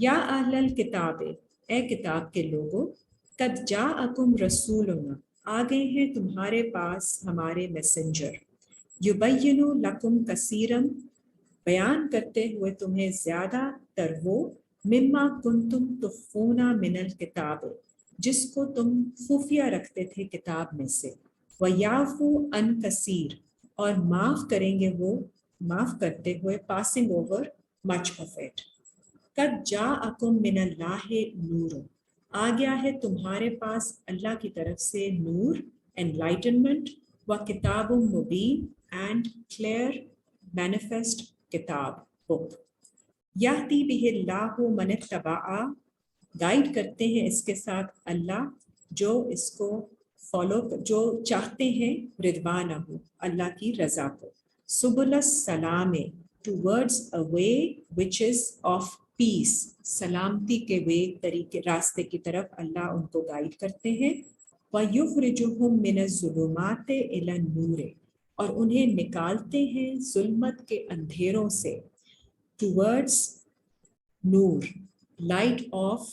یا اہل کتاب، اے کتاب کے لوگو، قد جاءکم رسولنا، آ گئے ہیں تمہارے پاس ہمارے میسنجر، یبین لکم کثیرا، بیان کرتے ہوئے تمہیں زیادہ تر وہ، مما کنتم تخفون من الکتاب، جس کو تم خفیہ رکھتے تھے کتاب میں سے، ویعفو عن کثیر، اور معاف کریں گے وہ، معاف کرتے ہوئے passing over much of it. قد جاءکم من اللہ نور، آ گیا ہے تمہارے پاس اللہ کی طرف سے نور، انلائٹنمنٹ، و کتاب مبین، اینڈ کلیئر مینیفیسٹ کتاب، بک، یہدی بہ اللہ من اتبع، گائیڈ کرتے ہیں اس کے ساتھ اللہ جو اس کو فالو، جو چاہتے ہیں رضوانہ، اللہ کی رضا کو، سبل السلام، towards a way which is of peace, سلامتی کے وے، طریقے، راستے کی طرف اللہ ان کو گائیڈ کرتے ہیں، وَيُخْرِجُهُم مِّنَ الظُّلُمَاتِ إِلَى النُّورِ، اور انہیں نکالتے ہیں ظلمت کے اندھیروں سے ٹورڈز نور، لائٹ آف،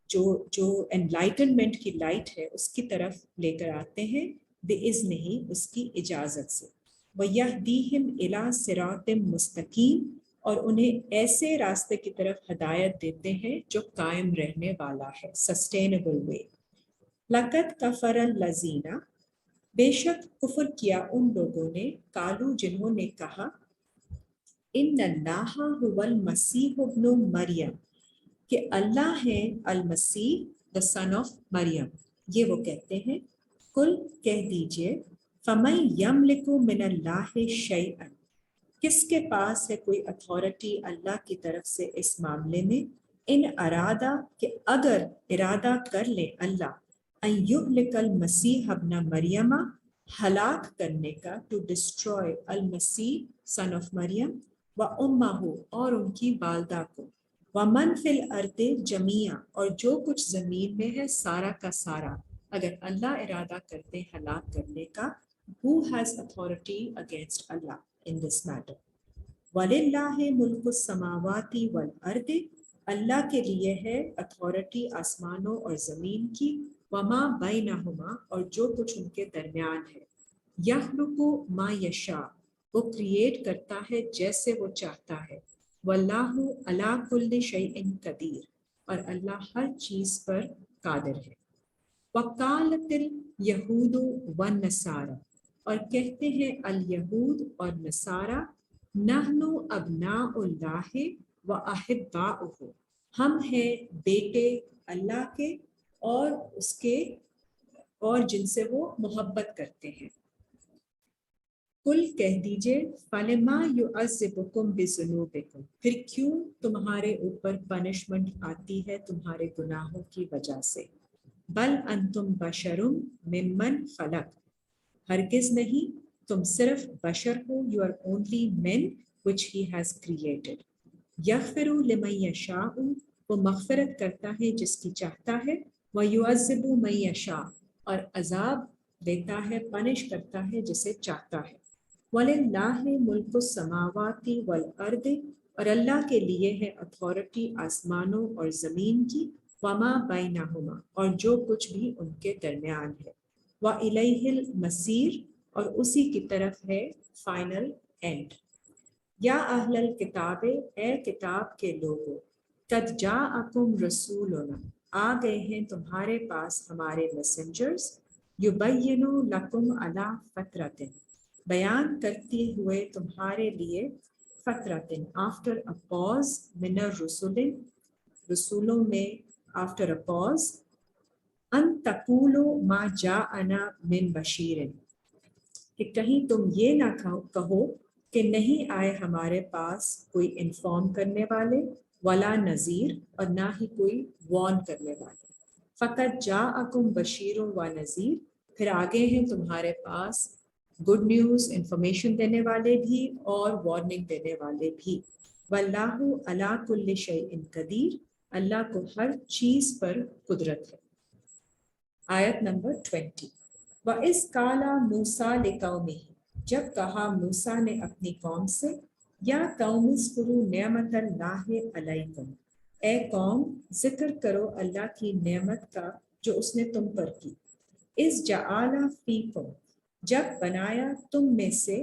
جو انلائٹنمنٹ کی لائٹ ہے اس کی طرف لے کر آتے ہیں بِإِذْنِهِ، اس کی اجازت سے، وَيَهْدِيهِمْ إِلَىٰ صِرَاطٍ مُسْتَقِيمٍ، اور انہیں ایسے راستے کی طرف ہدایت دیتے ہیں جو قائم رہنے والا ہے، سسٹینیبل وے۔ لَقَدْ كَفَرَ الَّذِينَ، بے شک کفر کیا ان لوگوں نے، قالوا، جنہوں نے کہا، ان اللہ هو المسیح ابن مریم، کہ اللہ ہے المسیح the son of مریم، یہ وہ کہتے ہیں، کل کہہ دیجئے، فَمَن يَمْلِكُ مِنَ اللَّهِ شَيْئًا، کس کے پاس ہے کوئی اتھارٹی اللہ کی طرف سے اس معاملے میں، ان ارادہ، کہ اگر ارادہ کر لے اللہ، ان یہلک المسیح ابن مریم، ہلاک کرنے کا، ٹو ڈسٹروائے المسیح سن آف مریم، و امہ، اور ان کی والدہ کو، ومن فی الارض جمیعا، اور جو کچھ زمین میں ہے سارا کا سارا، اگر اللہ ارادہ کرتے ہلاک کرنے کا، who has authority against Allah in this matter؟ وَلِلَّهِ مُلْكُ السَّمَاوَاتِ وَالْأَرْضِ، اللہ کے لیے ہے اتھارٹی آسمانوں اور زمین کی، وَمَا بَيْنَهُمَا، اور جو کچھ ان کے درمیان ہے، يَخْلُقُ مَا يَشَاءُ، وہ کریٹ کرتا ہے جیسے وہ چاہتا ہے، وَاللَّهُ عَلَىٰ كُلِّ شَيْءٍ قَدِيرٌ، اور اللہ ہر چیز پر قادر ہے۔ وَقَالَتِ الْيَهُودُ وَالنَّصَارَى، اور کہتے ہیں الیہود اور نصارہ، نحن ابناء اللہ و احباؤہ، ہم ہیں بیٹے اللہ کے اور اس کے، اور جن سے وہ محبت کرتے ہیں۔ کل کہہ دیجئے، فَلِمَا يُعَذِّبُكُم بِذُنُوبِكُم، پھر کیوں تمہارے اوپر پنشمنٹ آتی ہے تمہارے گناہوں کی وجہ سے، بل انتم بشر ممن خلق، ہرگز نہیں، تم صرف بشر ہو، you are only men which he has created۔ یغفر لمن یشاء، وہ مغفرت کرتا ہے جس کی چاہتا ہے، ویعذب من یشاء، اور عذاب دیتا ہے، پنش کرتا ہے جسے چاہتا ہے۔ وَلِلَّهِ مُلْكُ السَّمَاوَاتِ وَالْأَرْضِ، اور اللہ کے لیے ہے اتھارٹی آسمانوں اور زمین کی، وَمَا بَيْنَهُمَا، اور جو کچھ بھی ان کے درمیان ہے، وَإِلَيْهِ الْمَصِيرُ، اور اسی کی طرف ہے فائنل اینڈ۔ یا اہل الکتاب، اے کتاب کے لوگو، قد جاءکم رسولنا، آ گئے ہیں تمہارے پاس ہمارے میسنجرز، یبین لکم علی فترۃ، بیان کرتے ہوئے تمہارے لیے، فترۃ آفٹر اے پاز، من الرسل، رسولوں میں آفٹر اے پاز، ان تقولوا ما جاءنا من بشیر، کہ کہیں تم یہ نہ کہو کہ نہیں آئے ہمارے پاس کوئی انفارم کرنے والے، ولا نذیر، اور نہ ہی کوئی وارن کرنے والے، فقط جاءکم بشیر و نذیر، پھر آگے ہیں تمہارے پاس گڈ نیوز، انفارمیشن دینے والے بھی اور وارننگ دینے والے بھی، واللہ علی کل شیء قدیر، اللہ کو ہر چیز پر قدرت ہے۔ آیت نمبر 20۔ وَإِذْ قَالَ مُوسَىٰ لِقَوْمِهِ، جب کہا موسیٰ نے اپنی قوم سے، یا قوم اذکروا نعمت اللہ علیکم، اے قوم ذکر کرو اللہ کی نعمت کا جو اس نے تم پر کی. اذ جعل فیکم جب بنایا تم میں سے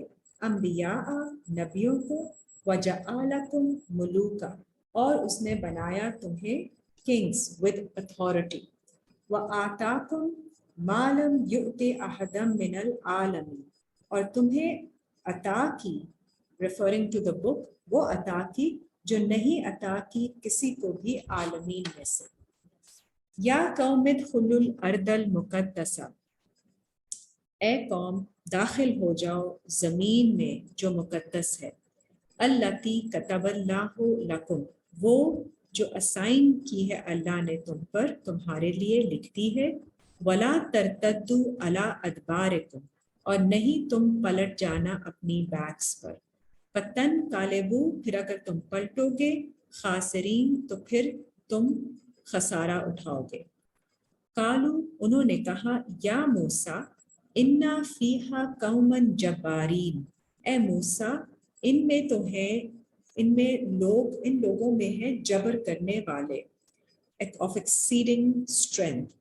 انبیاء نبیوں کو وجعلکم ملوکا اور اس نے بنایا تمہیں کنگز ود اتھارٹی وآتاکم ما لم یؤت احدا من العالمین اور تمہیں عطا کی ریفرنگ ٹو دا بک وہ عطا کی جو نہیں عطا کی کسی کو بھی عالمین میں سے. یا قوم ادخلوا الارض المقدسہ اے قوم داخل ہو جاؤ زمین میں جو مقدس ہے. التی کتب اللہ لکم وہ جو اسائن کی ہے اللہ نے تم پر تمہارے لیے لکھ دی ہے. ولا ترتدوا علی ادبارکم اور نہیں تم پلٹ جانا اپنی بیکس پر. فتن قالبو پھر اگر تم پلٹو گے خاسرین تو پھر تم خسارہ اٹھاؤ گے. قالو انہوں نے کہا یا موسیٰ انا فیہا قوما جبارین اے موسیٰ ان میں تو ہے ان لوگوں میں ہیں جبر کرنے والے of exceeding strength.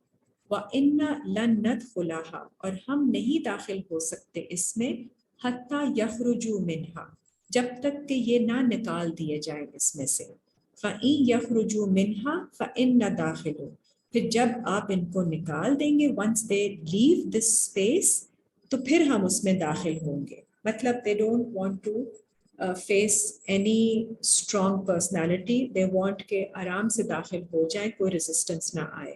وَإِنَّا لَن نَدْخُلَهَا اور ہم نہیں داخل ہو سکتے اس میں حتیٰ یخرجوا منہا جب تک کہ یہ نہ نکال دیے جائیں اس میں سے. فَإِن یخرجوا منہا فَإِنَّ دَاخِلُونَ پھر جب آپ ان کو نکال دیں گے once they leave this space تو پھر ہم اس میں داخل ہوں گے. مطلب they don't want to face any strong personality, they want کہ آرام سے داخل ہو جائیں کوئی resistance نہ آئے.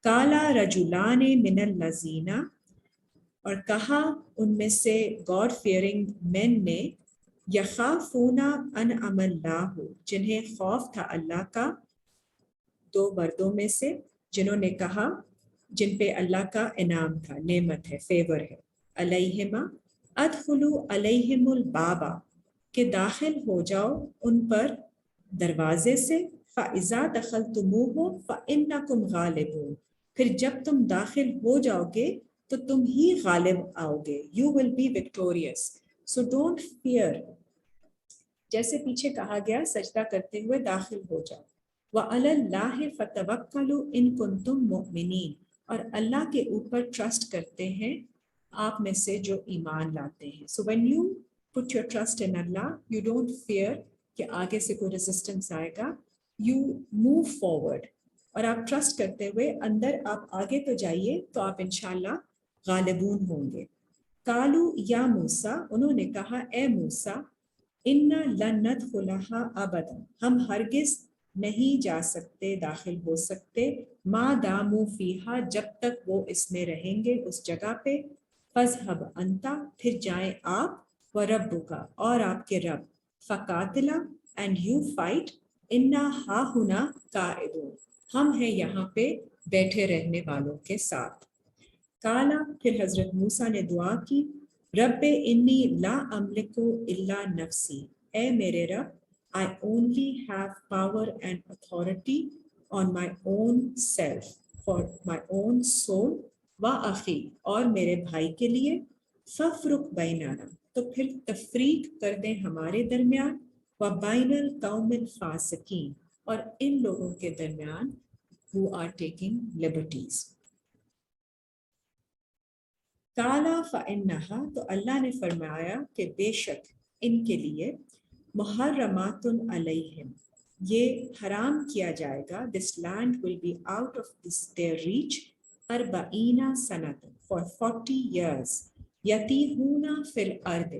کالا رجلان من الذین اور کہا ان میں سے گاڈ فیئرنگ مین نے یخافون انعم اللہ جنہیں خوف تھا اللہ کا. دو مردوں میں سے جنہوں نے کہا جن پہ اللہ کا انعام تھا نعمت ہے فیور ہے. علیہما ادخلوا علیہم البابا کہ داخل ہو جاؤ ان پر دروازے سے. فَإِذَا دَخَلْتُمُوهُ فَإِنَّكُمْ غَالِبُونَ پھر جب تم داخل ہو جاؤ گے تو تم ہی غالب آؤ گے. You will be victorious. So don't fear. جیسے پیچھے کہا گیا سجدہ کرتے ہوئے داخل ہو جاؤ. وَعَلَى اللَّهِ فَتَوَكَّلُوا إِن كُنتُم مُؤْمِنِينَ اور اللہ کے اوپر ٹرسٹ کرتے ہیں آپ میں سے جو ایمان لاتے ہیں. So when you put your trust in Allah, you don't fear کہ آگے سے کوئی resistance آئے گا. You move forward اور آپ ٹرسٹ کرتے ہوئے اندر آپ آگے تو جائیے تو آپ انشاءاللہ غالبون ہوں گے. قالو یا موسیٰ انہوں نے کہا اے موسیٰ انا لن ندخلها ابدا ہم ہرگز نہیں جا سکتے داخل ہو سکتے ما داموا فیہا جب تک وہ اس میں رہیں گے اس جگہ پہ. فاذهب انت پھر جائیں آپ وربک اور آپ کے رب. فقاتلا اینڈ یو فائٹ انا ہاہنا قاعدون ہم ہیں یہاں پہ بیٹھے رہنے والوں کے ساتھ. کالا پھر حضرت موسیٰ نے دعا کی رب انی لا املک الا نفسی اے میرے رب I only have power and authority on my own self, for my own soul, wa akhi اور میرے بھائی کے لیے. فَفْرُقْ بَيْنَنَا تو پھر تفریق کر دیں ہمارے درمیان. وَبَيْنَ الْقَوْمِ الْفَاسِقِينَ اور ان لوگوں کے درمیان who are taking liberties. کالا فَإِنَّهَا تو اللہ نے فرمایا کہ بے شک ان کے لیے محرمات علیہم یہ حرام کیا جائے گا. This land will be out of their reach 40 سنۃ for 40 years. یتیہون فی الارض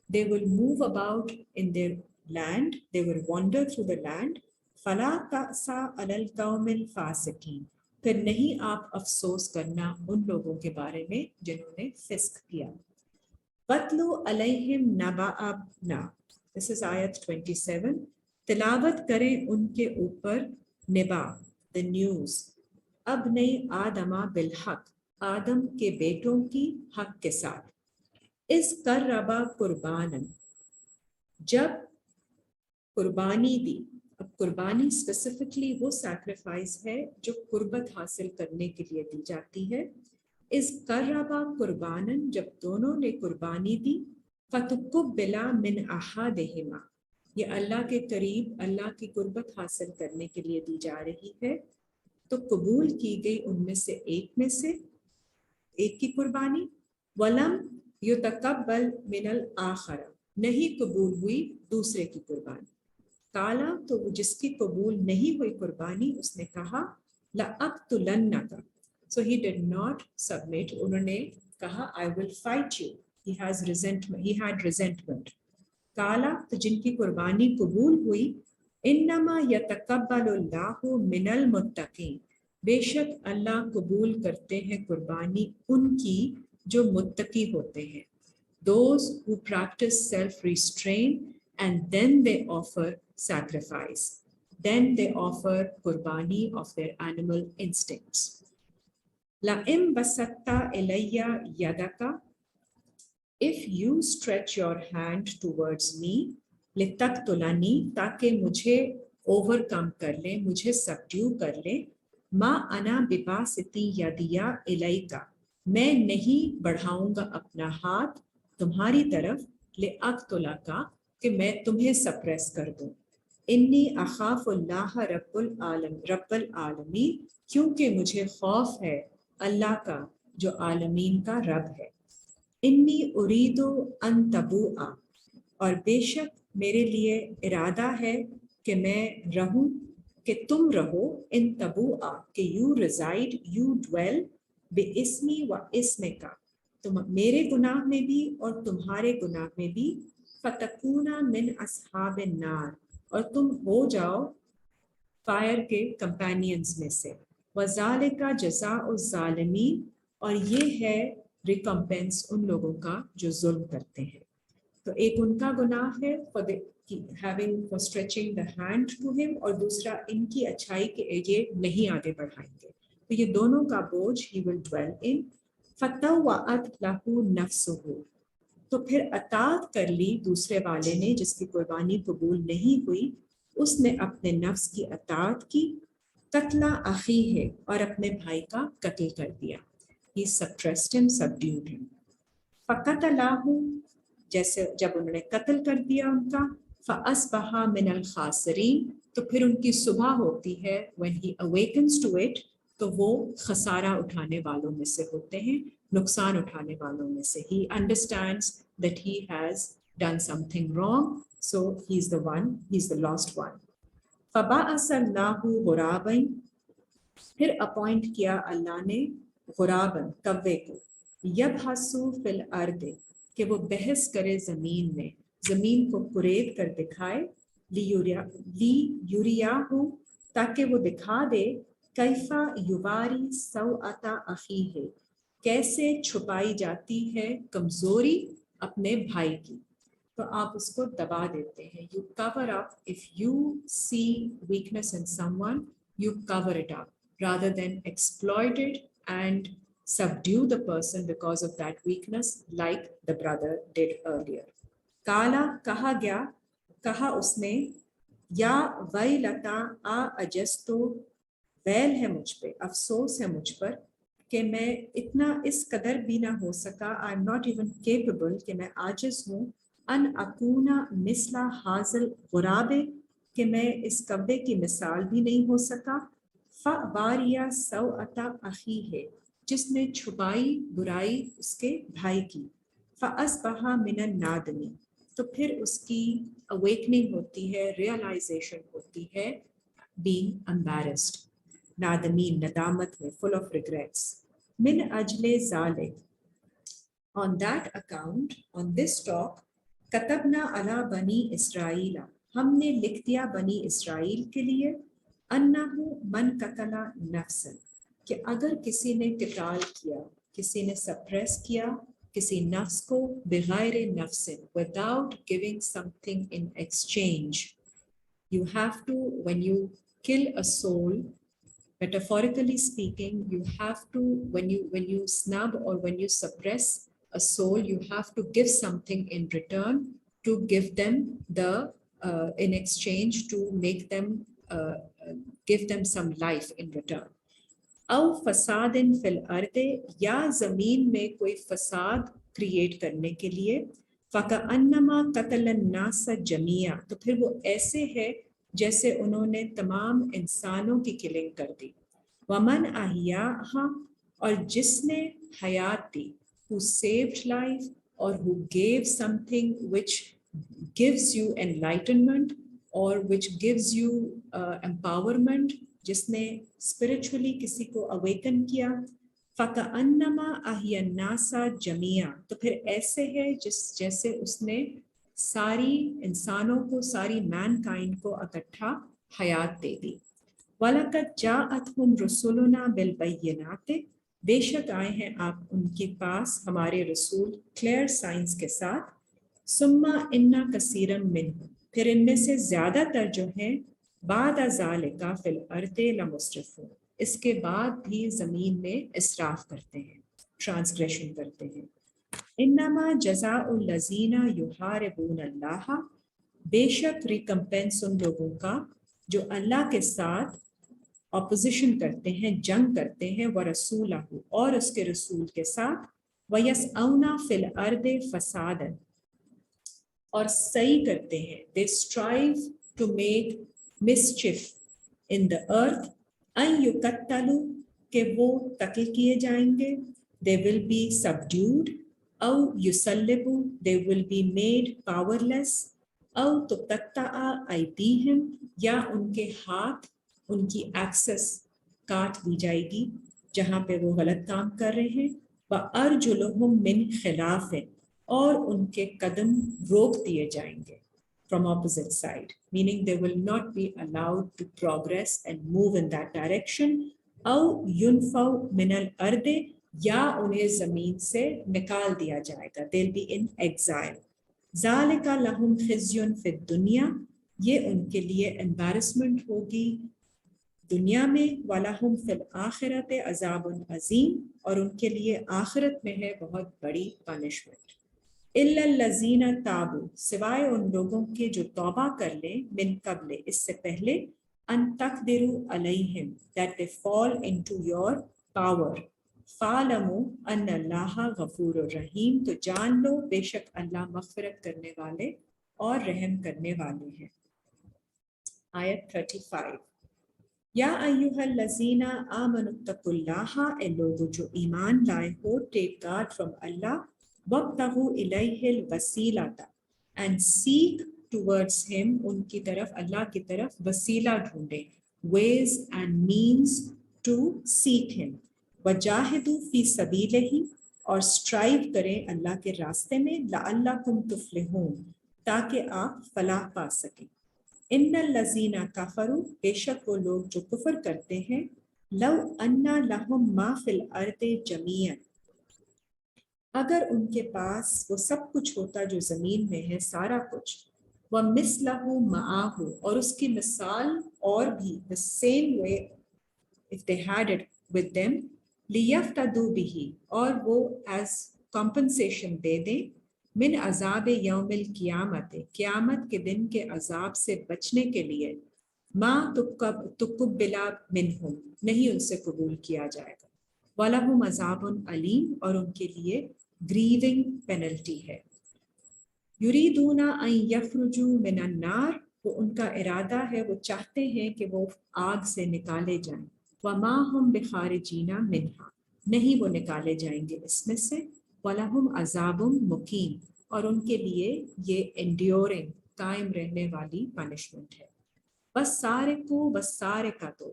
they will move about in their land, they will wander through the land. فلا تأس علی القوم الفاسقین پھر نہیں آپ افسوس کرنا ان لوگوں کے بارے میں جنہوں نے فسق کیا. وَاتْلُ عَلَيْهِمْ نَبَأَ ابْنَ This is ayat 27. تلاوت کریں ان کے اوپر نبا the news ابن آدم بالحق آدم کے بیٹوں کی حق کے ساتھ. اس قربا قربانا جب قربانی دی. اب قربانی اسپیسیفکلی وہ سیکریفائس ہے جو قربت حاصل کرنے کے لیے دی جاتی ہے. اس قربا قربانا جب دونوں نے قربانی دی. فَتُقُبِّلَ مِنْ أَحَدِهِمَا یہ اللہ کے قریب اللہ کی قربت حاصل کرنے کے لیے دی جا رہی ہے، تو قبول کی گئی ان میں سے ایک کی قربانی، ولم یتقبل من الآخر، نہیں قبول ہوئی دوسرے کی قربانی۔ کالا، تو وہ جس کی قبول نہیں ہوئی قربانی، اس نے کہا لَأَقْتُلَنَّكَ، so he did not submit، انہوں نے کہا I will fight you، he had resentment۔ کالا، تو جن کی قربانی قبول ہوئی، انما یتقبل اللہ من المتقین، بے شک اللہ قبول کرتے ہیں قربانی ان کی جو متقی ہوتے ہیں، those who practice self restraint and then they offer sacrifice, then they offer qurbani of their animal instincts۔ لَإِن بَسَطْتَ إِلَيَّ يَدَكَ، if you stretch your hand towards me، لِتَقْتُلَنِي، تاکہ مجھے اوور کم کر لے، مجھے سبڈیو کر لے، ما انا بباسطی یدیا الیک، میں نہیں بڑھاؤں گا اپنا ہاتھ تمہاری طرف، لِأَقْتُلَکَ، کہ میں تمہیں سپریس کر دوں، انی اخاف اللہ رب العالمین، کیونکہ مجھے خوف ہے اللہ کا جو عالمین کا رب ہے۔ انی ارید ان تبوء، اور بے شک میرے لیے ارادہ ہے کہ میں رہوں، کہ تم رہو، ان تبوء، کہ یو ریزائڈ، یو ڈویل، بے اسمی و اسمک، تم میرے گناہ میں بھی اور تمہارے گناہ میں بھی، فتکونا من اصحاب النار، اور تم ہو جاؤ فائر کے کمپینینز میں سے، وذالک جزاء الظالمین، اور یہ ہے ریکمپینس ان لوگوں کا جو ظلم کرتے ہیں۔ تو ایک ان کا گناہ ہے for stretching the hand to him، اور دوسرا ان کی اچھائی کہ یہ نہیں آگے بڑھائیں گے، تو یہ دونوں کا بوجھ he will dwell in۔ فَطَوَّعَتْ لَهُ نَفْسُهُ، تو پھر اطاعت کر لی دوسرے والے نے جس کی قربانی قبول نہیں ہوئی، اس نے اپنے نفس کی اطاعت کی، قتل اخی ہے، اور اپنے بھائی کا قتل کر دیا، he suppressed him, subdued him۔ فَقَتَلَهُ، جیسے جب انہوں نے قتل کر دیا ان کا، فَأَصْبَحَ مِنَ الْخَاسِرِينَ، تو پھر ان کی صبح ہوتی ہے when he awakens to it، تو وہ خسارہ اٹھانے والوں میں سے ہوتے ہیں، نقصان اٹھانے والوں میں سے۔ he understands that he has done something wrong، so he's the lost one۔ فَبَعَثَ اللَّهُ غُرَابًا، پھر اپوائنٹ کیا اللہ نے غرابًا، کوے کو، یبحث فی الارض، کہ وہ بحث کرے زمین میں، زمین کو قریب کر دکھائے، لیریاہ، تاکہ وہ دکھا دے، کیفا یواری سوءۃ اخیہ، کیسے چھپائی جاتی ہے کمزوری اپنے بھائی کی، تو آپ اس کو دبا دیتے ہیں، you cover up, if you see weakness in someone, you cover it up rather than exploit it and subdue the person because of that weakness like the brother did earlier۔ کالا، کہا گیا، کہا اس نے، یا ویلتا آ اجستو، well ہے مجھ پہ، افسوس ہے مجھ پر، کہ میں اتنا اس قدر بھی نہ ہو سکا، I am not even capable, کہ میں عاجز ہوں، ان اکونا مثل حاضل غرابے، کہ میں اس کوے کی مثال بھی نہیں ہو سکا، فَوَارِيَ سَوْءَةَ أَخِيهِ، جس نے چھپائی برائی اس کے بھائی کی، فَأَصْبَحَ مِنَ النَّادِمِينَ، تو پھر اس کی اویکننگ ہوتی ہے، ریئلائزیشن ہوتی ہے، being embarrassed، نادمین، ندامت میں، full of regrets۔ من اجل ذالک، on that account، on this talk، کتبنا علی بنی اسرائیل، ہم نے لکھ دیا بنی اسرائیل کے لیے، انہو من قتل نفسا، کہ اگر کسی نے قتال کیا، کسی نے سپریس کیا کسی نفس کو، بغیر نفس، without giving something in exchange، you have to، when you kill a soul، metaphorically speaking، you have to، when you snub or when you suppress a soul، you have to give something in return to give them the in exchange to make them give them some life in return۔ او فساد فی الارض، یا زمین میں کوئی فساد create کرنے کے لیے، فَكَأَنَّمَا قَتَلَ النَّاسَ جَمِيعًا، تو پھر وہ ایسے ہے جیسے انہوں نے تمام انسانوں کی کلنگ کر دی. وَمَنْ أَحْيَاهَا، اور جس نے حیات دی. who saved life or who gave something which gives you enlightenment or which gives you empowerment, جس نے spiritually کسی کو awaken کیا. فَكَأَنَّمَا أَحْيَا النَّاسَ جَمِيعًا، تو پھر ایسے ہے جیسے اس نے ساری انسانوں کو، ساری مین کائنڈ کو اکٹھا حیات دے دی. وَلَقَدْ جَاءَتْهُمْ رُسُلُنَا بِالْبَيِّنَاتِ، بے شک آئے ہیں آپ ان کے پاس ہمارے رسول کلیئر سائنس کے ساتھ. ثُمَّ إِنَّ كَثِيرًا مِّنْهُمْ، پھر ان میں سے زیادہ تر جو ہیں بَعْدَ ذَلِكَ فِي الْأَرْضِ لَمُسْرِفُونَ، اس کے بعد بھی زمین میں اسراف کرتے ہیں، ٹرانسگریشن کرتے ہیں. انما جزاء الذین یحاربون اللہ، بے شک ریکمپینس ان لوگوں کا جو اللہ کے ساتھ اپوزیشن کرتے ہیں، جنگ کرتے ہیں، ورسولہ، اور اس کے رسول کے ساتھ، ویسعون فی الارض فسادا، اور سعی کرتے ہیں، they strive to make mischief in the earth، ان یقتلوا، کہ وہ قتل کیے جائیں گے، they will be subdued، O یسلبوا، they will be made powerless، او تقطع ایدیہم، یا ان کے ہاتھ، ان کی ایکسس کاٹ دی جائے گی جہاں پہ وہ غلط کام کر رہے ہیں. وَأَرْجُلُهُم مِّنْ خِلَافٍ، اور ان کے قدم روک دیے جائیں گے from opposite side, meaning they will not be allowed to progress and move in that direction. او ينفوا من الارض، یا انہیں زمین سے نکال دیا جائے گا، they'll be in exile. ذَلِكَ لَهُمْ خِزْيٌ فِي الدُّنْيَا، یہ ان کے لیے embarrassment ہوگی دنیا میں. وَلَهُمْ فِي الْآخِرَةِ عَذَابٌ عَظِيمٌ، اور ان کے لیے آخرت میں ہے بہت بڑی پنشمنٹ. إِلَّا الَّذِينَ تَابُوا، سوائے ان لوگوں کے جو توبہ کر لیں، من قبل، اس سے پہلے، أَن تَقْدِرُوا عَلَيْهِمْ، that they fall into your power. فَاعْلَمُوا أَنَّ اللَّهَ غَفُورٌ رَحِيمٌ، تو جان لو بے شک اللہ مغفرت کرنے والے اور رحم کرنے والے ہیں. آیت 35. یا ایہا الذین آمنوا اتقوا اللہ، اے لوگو جو ایمان لائے ہو، ٹیک گارڈ فرام اللہ. وابتغوا الیہ الوسیلۃ، اینڈ سیک ٹورڈز ہم، ان کی طرف، اللہ کی طرف وسیلہ ڈھونڈیں، ways and means to seek him. وجاہدوا فی سبیلہ، اور اسٹرائیو کریں اللہ کے راستے میں، لعلکم تفلحون، تاکہ آپ فلاح پا سکیں. ان الذین کفروا، بے شک وہ لوگ جو کفر کرتے ہیں، لو ان لہم ما فی الارض جمیعا، اگر ان کے پاس وہ سب کچھ ہوتا جو زمین میں ہے، سارا کچھ، ومثلہ معاہ، اور اس کی مثال اور بھی، the same way if they had it with them، لیفتدوا بہ، اور وہ ایز compensation دے دیں، من عذاب یوم القیامت، قیامت کے دن کے عذاب سے بچنے کے لیے، ما تقبل منہم، نہیں ان سے قبول کیا جائے گا، وَلَهُمْ عَذَابٌ علیم، اور ان کے لیے گریونگ پینلٹی ہے. یریدون ان یخرجوا من النار، وہ ان کا ارادہ ہے، وہ چاہتے ہیں کہ وہ آگ سے نکالے جائیں. وما ہم بخارجین منہا، نہیں وہ نکالے جائیں گے اس میں سے. وَلَهُمْ عَذَابٌ مُقِيمٌ، اور ان کے لیے یہ انڈیورنگ، قائم رہنے والی پنشمنٹ ہے. وَالسَّارِقُ وَالسَّارِقَةُ،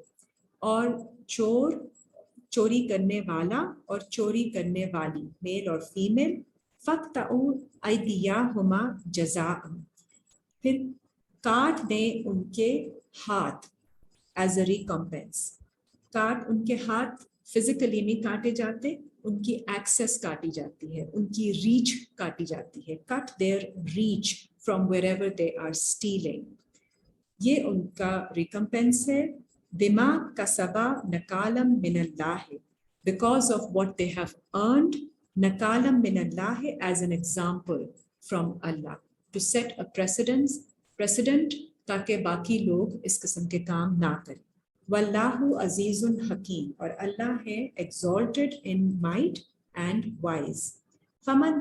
اور چور، چوری کرنے والا اور چوری کرنے والی، میل اور فیمیل، فَاقْطَعُوا أَيْدِيَهُمَا جَزَاءً، پھر کاٹ دیں ان کے ہاتھ ایز اے ریکمپینس. کاٹ، ان کے ہاتھ فزیکلی نہیں کاٹے جاتے، ان کی ایکسیس کاٹی جاتی ہے، ان کی ریچ کاٹی جاتی ہے. Cut their reach from wherever they are stealing, یہ ان کا ریکمپینس ہے. بما کسبا نکالم من Allah, because of what they have earned, نکالم من Allah as an example from Allah, to set a precedent, تاکہ باقی لوگ اس قسم کے کام نہ کریں. واللہ عزیز حکیم، اور اللہ ہے exalted in might and wise. فمن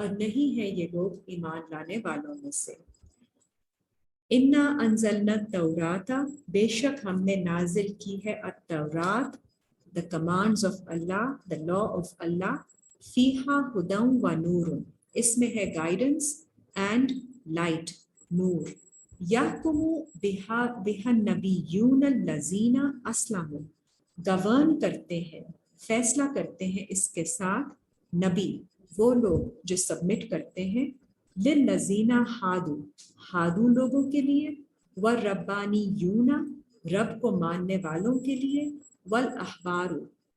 اور نہیں ہے یہ لوگ ایمان لانے والوں میں سے. انا انزلنا التوراۃ، بے شک ہم نے نازل کی ہے التورات، the commands of Allah, the law of Allah. فیہا ہدی و نور، اس میں ہے گائیڈنس اینڈ لائٹ، نور. یحکم بہا النبیون الذین اسلموا، گورن کرتے ہیں، فیصلہ کرتے ہیں اس کے ساتھ نبی وہ لوگ جو سبمٹ کرتے ہیں، للذین ہادو لوگوں کے لیے، والربانیون رب کو ماننے والوں کے لیے، والاحبار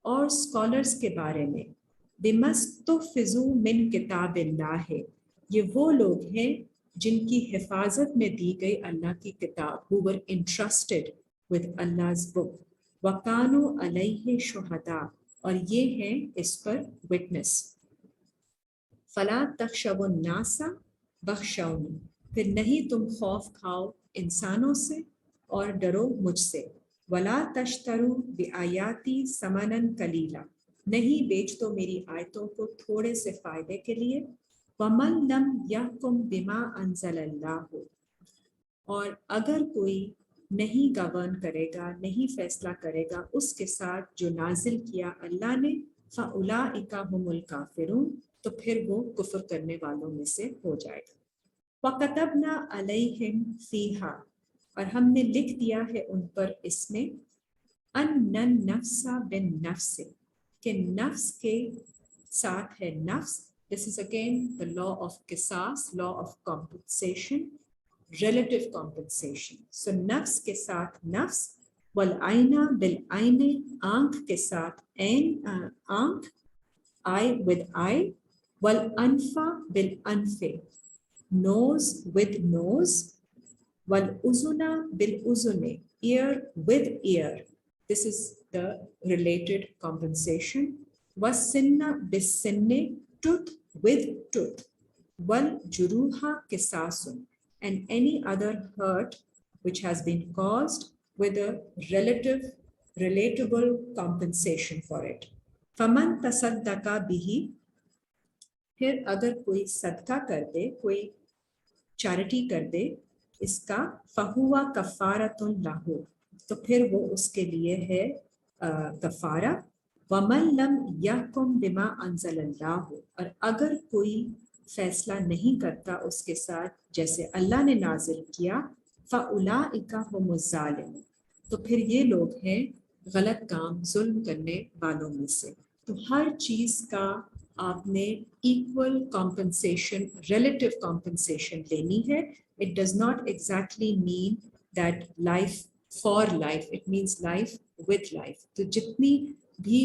اور اسکالرس کے بارے میں، بمستحفظوا من کتاب اللہ، یہ وہ لوگ ہیں جن کی حفاظت میں دی گئی اللہ کی کتاب، who were entrusted with Allah's book. وَكَانُوا عَلَيْهِ شُهَدَاءَ، اور یہ ہیں اس پر وٹنس. فَلَا تَخْشَوُا النَّاسَ وَاخْشَوْنِی، پھر نہیں تم خوف کھاؤ انسانوں سے اور ڈرو مجھ سے. وَلَا تَشْتَرُوا بِآیَاتِی ثَمَنًا قَلِیلًا، نہیں بیچ دو میری آیتوں کو تھوڑے سے فائدے کے لیے. وَمَن لَمْ يَحْكُمْ بِمَا أَنزَلَ اللَّهُ، اور اگر کوئی نہیں گورن کرے گا، نہیں فیصلہ کرے گا اس کے ساتھ جو نازل کیا اللہ نے، فَأُولَٰئِکَ هُمُ الْکَافِرُونَ، تو پھر وہ کفر کرنے والوں میں سے ہو جائے گا. وَكَتَبْنَا عَلَيْهِمْ فِيهَا، اور ہم نے لکھ دیا ہے ان پر اس میں، أَنَّ النَّفْسَ بِالنَّفْسِ، کہ نفس کے ساتھ ہے نفس. This is again the law of qisas, law of compensation, relative compensation. So نفس کے ساتھ نفس، والعین بالعین، آنکھ کے ساتھ آنکھ، eye with eye، والانف بالانف، nose with nose، والاذن بالاذن، ear with ear. This is the related compensation. والسن بالسن، tooth with tooth. والجروح قصاص، and any other hurt which has been caused with a relatable compensation for it. فَمَن تَصَدَّقَ بِهِ، پھر اگر کوئی صدقہ کر دے، کوئی charity کر دے اس کا، فَهُوَ كَفَّارَةٌ لَهُ، تو پھر وہ اس کے لیے ہے کفارہ. وَمَن لَمْ يَحْكُمْ بِمَا أَنزَلَ اللَّهُ، اور اگر کوئی فیصلہ نہیں کرتا اس کے ساتھ جیسے اللہ نے نازل کیا، فَأُولَٰئِکَ هُمُ الظَّالِمُونَ، تو پھر یہ لوگ ہیں غلط کام، ظلم کرنے والوں میں سے. تو ہر چیز کا آپ نے ایکول کمپنسیشن، ریلیٹو کمپنسیشن لینی ہے. It does not exactly mean that life for life, it means life with life. تو جتنی بھی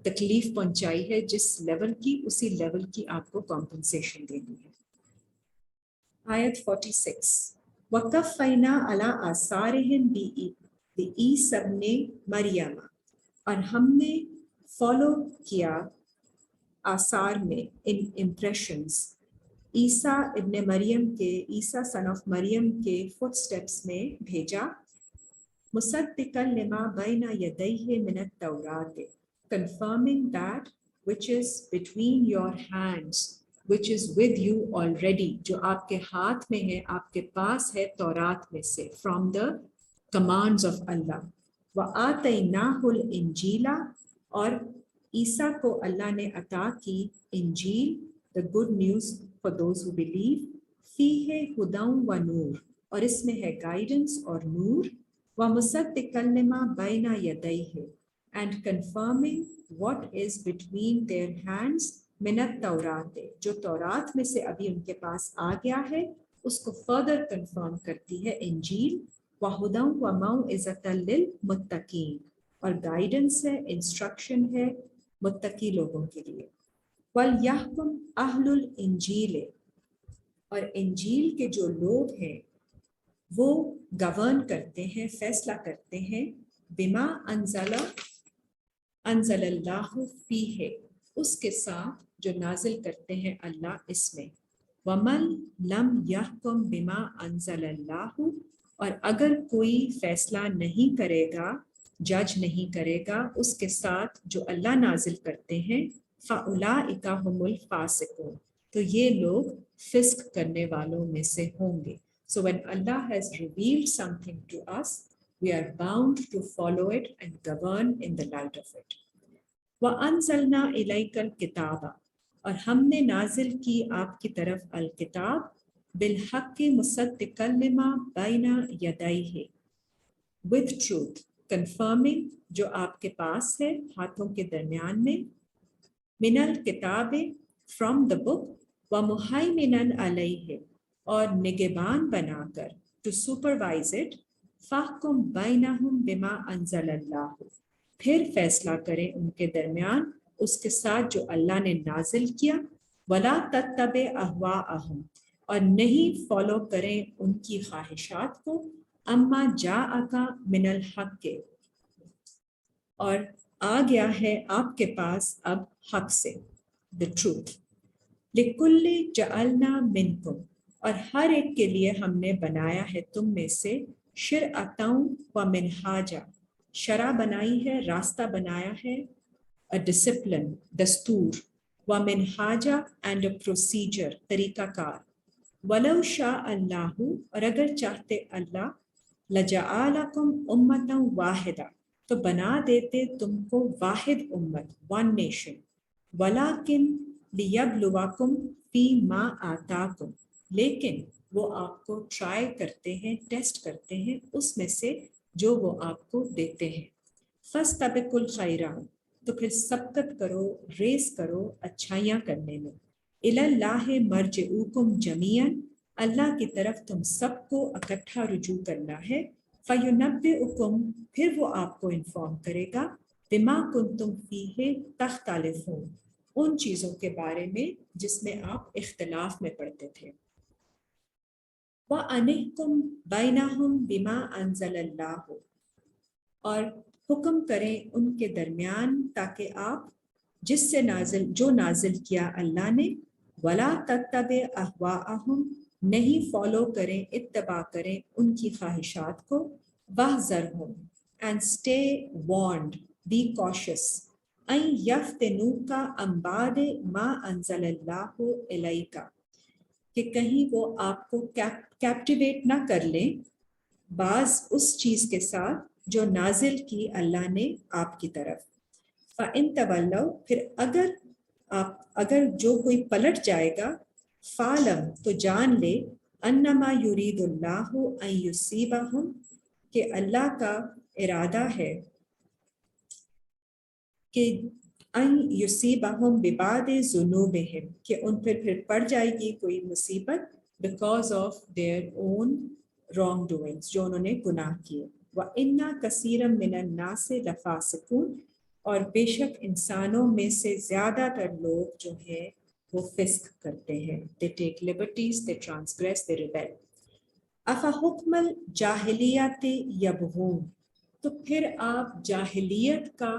تکلیف پہنچائی ہے جس لیول کی، اسی لیول کی آپ کو کمپنسیشن دینی ہے. آیت 46، وَقَفَّيْنَا عَلَىٰ آثَارِهِمْ بِعِیسَیٰ ابْنِ مَرْیَمَ، اور ہم نے فالو کیا آثار میں، ان امپریشنز، عیسیٰ ابن مریم کے، عیسیٰ سن آف مریم کے فٹ سٹیپس میں بھیجا. مصدقا لما بین یدیہ من التوراۃ، confirming that which is between your hands, which is with you already، جو آپ کے ہاتھ میں ہے، آپ کے پاس ہے تورات میں سے، from the commands of Allah. وَآتَيْنَاهُ الْإِنْجِيلَ، اور عیسیٰ کو اللہ نے عطا کی انجیل، the good news for those who believe. فِيهِ هُدًى وَنُورٌ، اور اس میں ہے گائیڈنس اور نور. وَمُصَدِّقًا لِمَا بَيْنَ يَدَيْهِ، and confirming what is between their hands من التورات، جو تورات میں سے ابھی ان کے پاس آ گیا ہے اس کو فردر کنفرم کرتی ہے انجیل. وَهُدًى وَمَوْعِظَةً لِلْمُتَّقِينَ، اور گائیڈنس ہے، انسٹرکشن ہے متقی لوگوں کے لیے. وَلْيَحْكُمْ أَهْلُ الْإِنْجِيلِ، اور انجیل کے جو لوگ ہیں وہ گورن کرتے ہیں، فیصلہ کرتے ہیں، بما انزل اللہ فیہ، اس کے ساتھ جو نازل کرتے ہیں اللہ اس میں. ومن لم یحکم بما انزل اللہ، اور اگر کوئی فیصلہ نہیں کرے گا، جج نہیں کرے گا اس کے ساتھ جو اللہ نازل کرتے ہیں، فاولئک ھم الفاسقون، تو یہ لوگ فسق کرنے والوں میں سے ہوں گے. So when Allah has revealed something to us, we are bound to follow it and govern in the light of it. وَأَنزَلْنَا إِلَيْكَ الْكِتَابَ اور ہم نے نازل کی آپ کی طرف الکتاب بالحق مصدقا لما بین یدیہ with truth, confirming جو آپ کے پاس ہے ہاتھوں کے درمیان میں من الکتاب from the book ومہیمنا علیہ اور نگہبان بنا کر to supervise it فاحکم بینہم بما انزل اللہ پھر فیصلہ کریں ان کے درمیان اس کے ساتھ جو اللہ نے نازل کیا ولا تتبع اہواءہم اور نہیں فالو کریں ان کی خواہشات کو اما جاءک من الحق اور آ گیا ہے آپ کے پاس اب حق سے the truth لکل جعلنا منکم اور ہر ایک کے لیے ہم نے بنایا ہے تم میں سے شرعۃ و منہاجا شرع بنائی ہے راستہ بنایا ہے a discipline دستور و منہاجا and a procedure طریقہ کار ولو شاء اللہ اور اگر چاہتے اللہ لجعلکم امۃ واحدہ تو بنا دیتے تم کو واحد امت one nation ولیکن لیبلوکم فی ما آتاکم لیکن وہ آپ کو ٹرائی کرتے ہیں ٹیسٹ کرتے ہیں اس میں سے جو وہ آپ کو دیتے ہیں فاستبقوا الخیرات تو پھر سبقت کرو ریس کرو اچھائیاں کرنے میں الی اللہ مرجعکم جمیعا اللہ کی طرف تم سب کو اکٹھا رجوع کرنا ہے فینبئکم پھر وہ آپ کو انفارم کرے گا بما کنتم فیہ تختلفون ان چیزوں کے بارے میں جس میں آپ اختلاف میں پڑھتے تھے وَأَنِحْكُمْ بَيْنَهُمْ بِمَا أَنزَلَ اللَّهُ اور حکم کریں ان کے درمیان تاکہ آپ جس سے جو نازل کیا اللہ نے وَلَا تَتَّبِعْ أَهْوَاءَهُمْ نہیں فالو کریں اتباع کریں ان کی خواہشات کو وَاحْذَرْهُمْ and stay warned be cautious أَن يَفْتِنُوكَ عَن بَعْضِ مَا أَنزَلَ اللَّهُ إِلَيْكَ کہ کہیں وہ آپ کو کیپٹیویٹ نہ کر لیں بعض اس چیز کے ساتھ جو نازل کی اللہ نے آپ کی طرف فَإِن تَوَلَّوْا پھر اگر جو کوئی پلٹ جائے گا فَعْلَمْ تو جان لے أَنَّمَا يُرِيدُ اللَّهُ أَن يُصِيبَهُمْ کہ اللہ کا ارادہ ہے کہ ان یصیبہم ببعض ذنوبہم کہ ان پھر پڑ جائے گی کوئی مصیبت because of their own wrong doings جو انہوں نے گناہ کیے وَإِنَّ كَثِيرًا مِّنَ النَّاسِ لَفَاسِقُونَ اور بے شک انسانوں میں سے زیادہ تر لوگ جو ہیں وہ فسق کرتے ہیں they take liberties, they transgress, they rebel أَفَحُكْمَ الْجَاهِلِيَّةِ يَبْغُونَ تو پھر آپ جاہلیت کا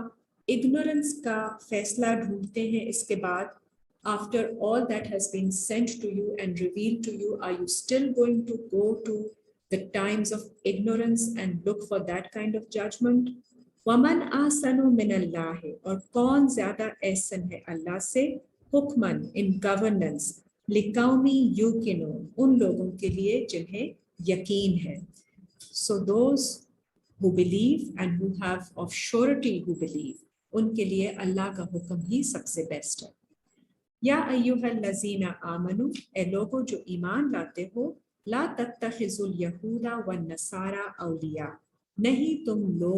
ignorance کا فیصلہ ڈھونڈتے ہیں اس کے بعد after all that has been sent to you and revealed to you are you still going to go to the times of ignorance and look for that kind of judgment وَمَنْ أَحْسَنُ مِنَ اللَّهِ اور کون زیادہ احسن ہے اللہ سے حکماً in governance لِقَوْمِ يُوقِنُونَ ان لوگوں کے لیے جنہیں یقین ہے so those who believe and who have of surety who believe ان کے لیے اللہ کا حکم ہی سب سے بیسٹ ہے یا ایھا الذین آمنوا اے لوگوں جو ایمان لاتے ہو لا تتخذوا الیہود والنصارى اولیاء نہیں تم لو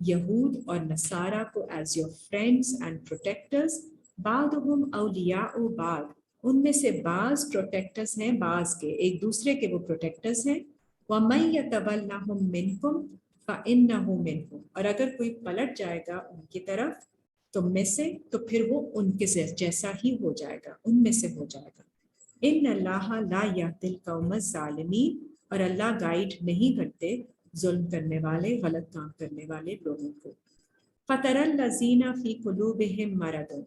یہود اور نصارہ کو as your friends and protectors بعضهم اولیاء بعض ان میں سے بعض پروٹیکٹرز ہیں بعض کے ایک دوسرے کے وہ پروٹیکٹرز ہیں وَمَن يَتَوَلَّهُم مِّنكُمْ فَإِنَّهُ مِنْهُمْ اور اگر کوئی پلٹ جائے گا ان کی طرف تم میں سے تو پھر وہ ان کے جیسا ہی ہو جائے گا ان میں سے ہو جائے گا ان اللہ لا یہدی القوم الظالمین اور اللہ گائیڈ نہیں کرتے ظلم کرنے والے غلط کام کرنے والے لوگوں کو فَتَرَى الَّذِينَ فِي قُلُوبِهِم مَرَضٌ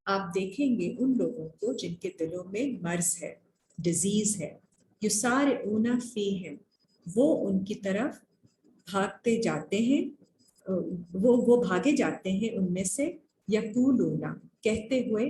آپ دیکھیں گے ان لوگوں کو جن کے دلوں میں مرض ہے ڈیزیز ہے یُسَارِعُونَ فِیہم وہ ان کی طرف بھاگتے جاتے ہیں وہ بھاگے جاتے ہیں ان میں سے یقولون کہتے ہوئے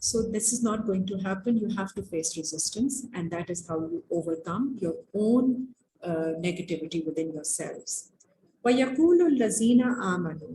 So this is not going to happen. You have to face resistance, and that is how you overcome your own negativity within yourselves. وَيَقُولُ الَّذِينَ آمَنُوا,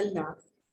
Allah,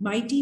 mighty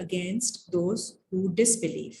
against those who disbelieve.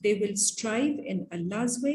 they will strive in Allah's way,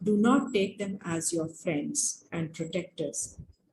do not take them as your friends and protectors.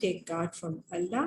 take God from Allah,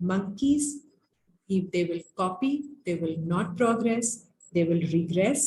monkeys, if they will copy, they will not progress, they will regress.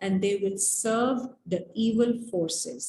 and they will serve the evil forces.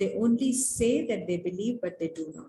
They only say that they believe but they do not.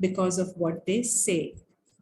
because of what they say.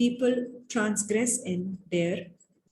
people transgress in their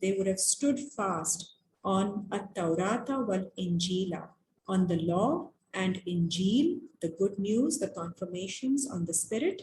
they would have stood fast on at-Taurata wal Injila, on the law and Injil, the good news, the confirmations on the Spirit,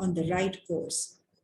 on the right course.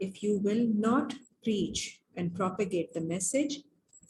if you will not preach and propagate the message,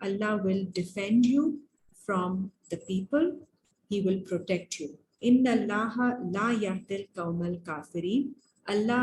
Allah will defend you from the people, He will protect you. Inna Allaha la yahdil qawmal kafirin, Allah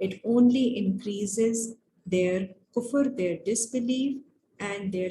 it only increases their kufr, their disbelief and their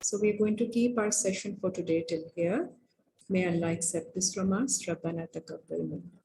So we are going to keep our session for today till here. May Allah accept this from us. Rabbana taqabbal minna.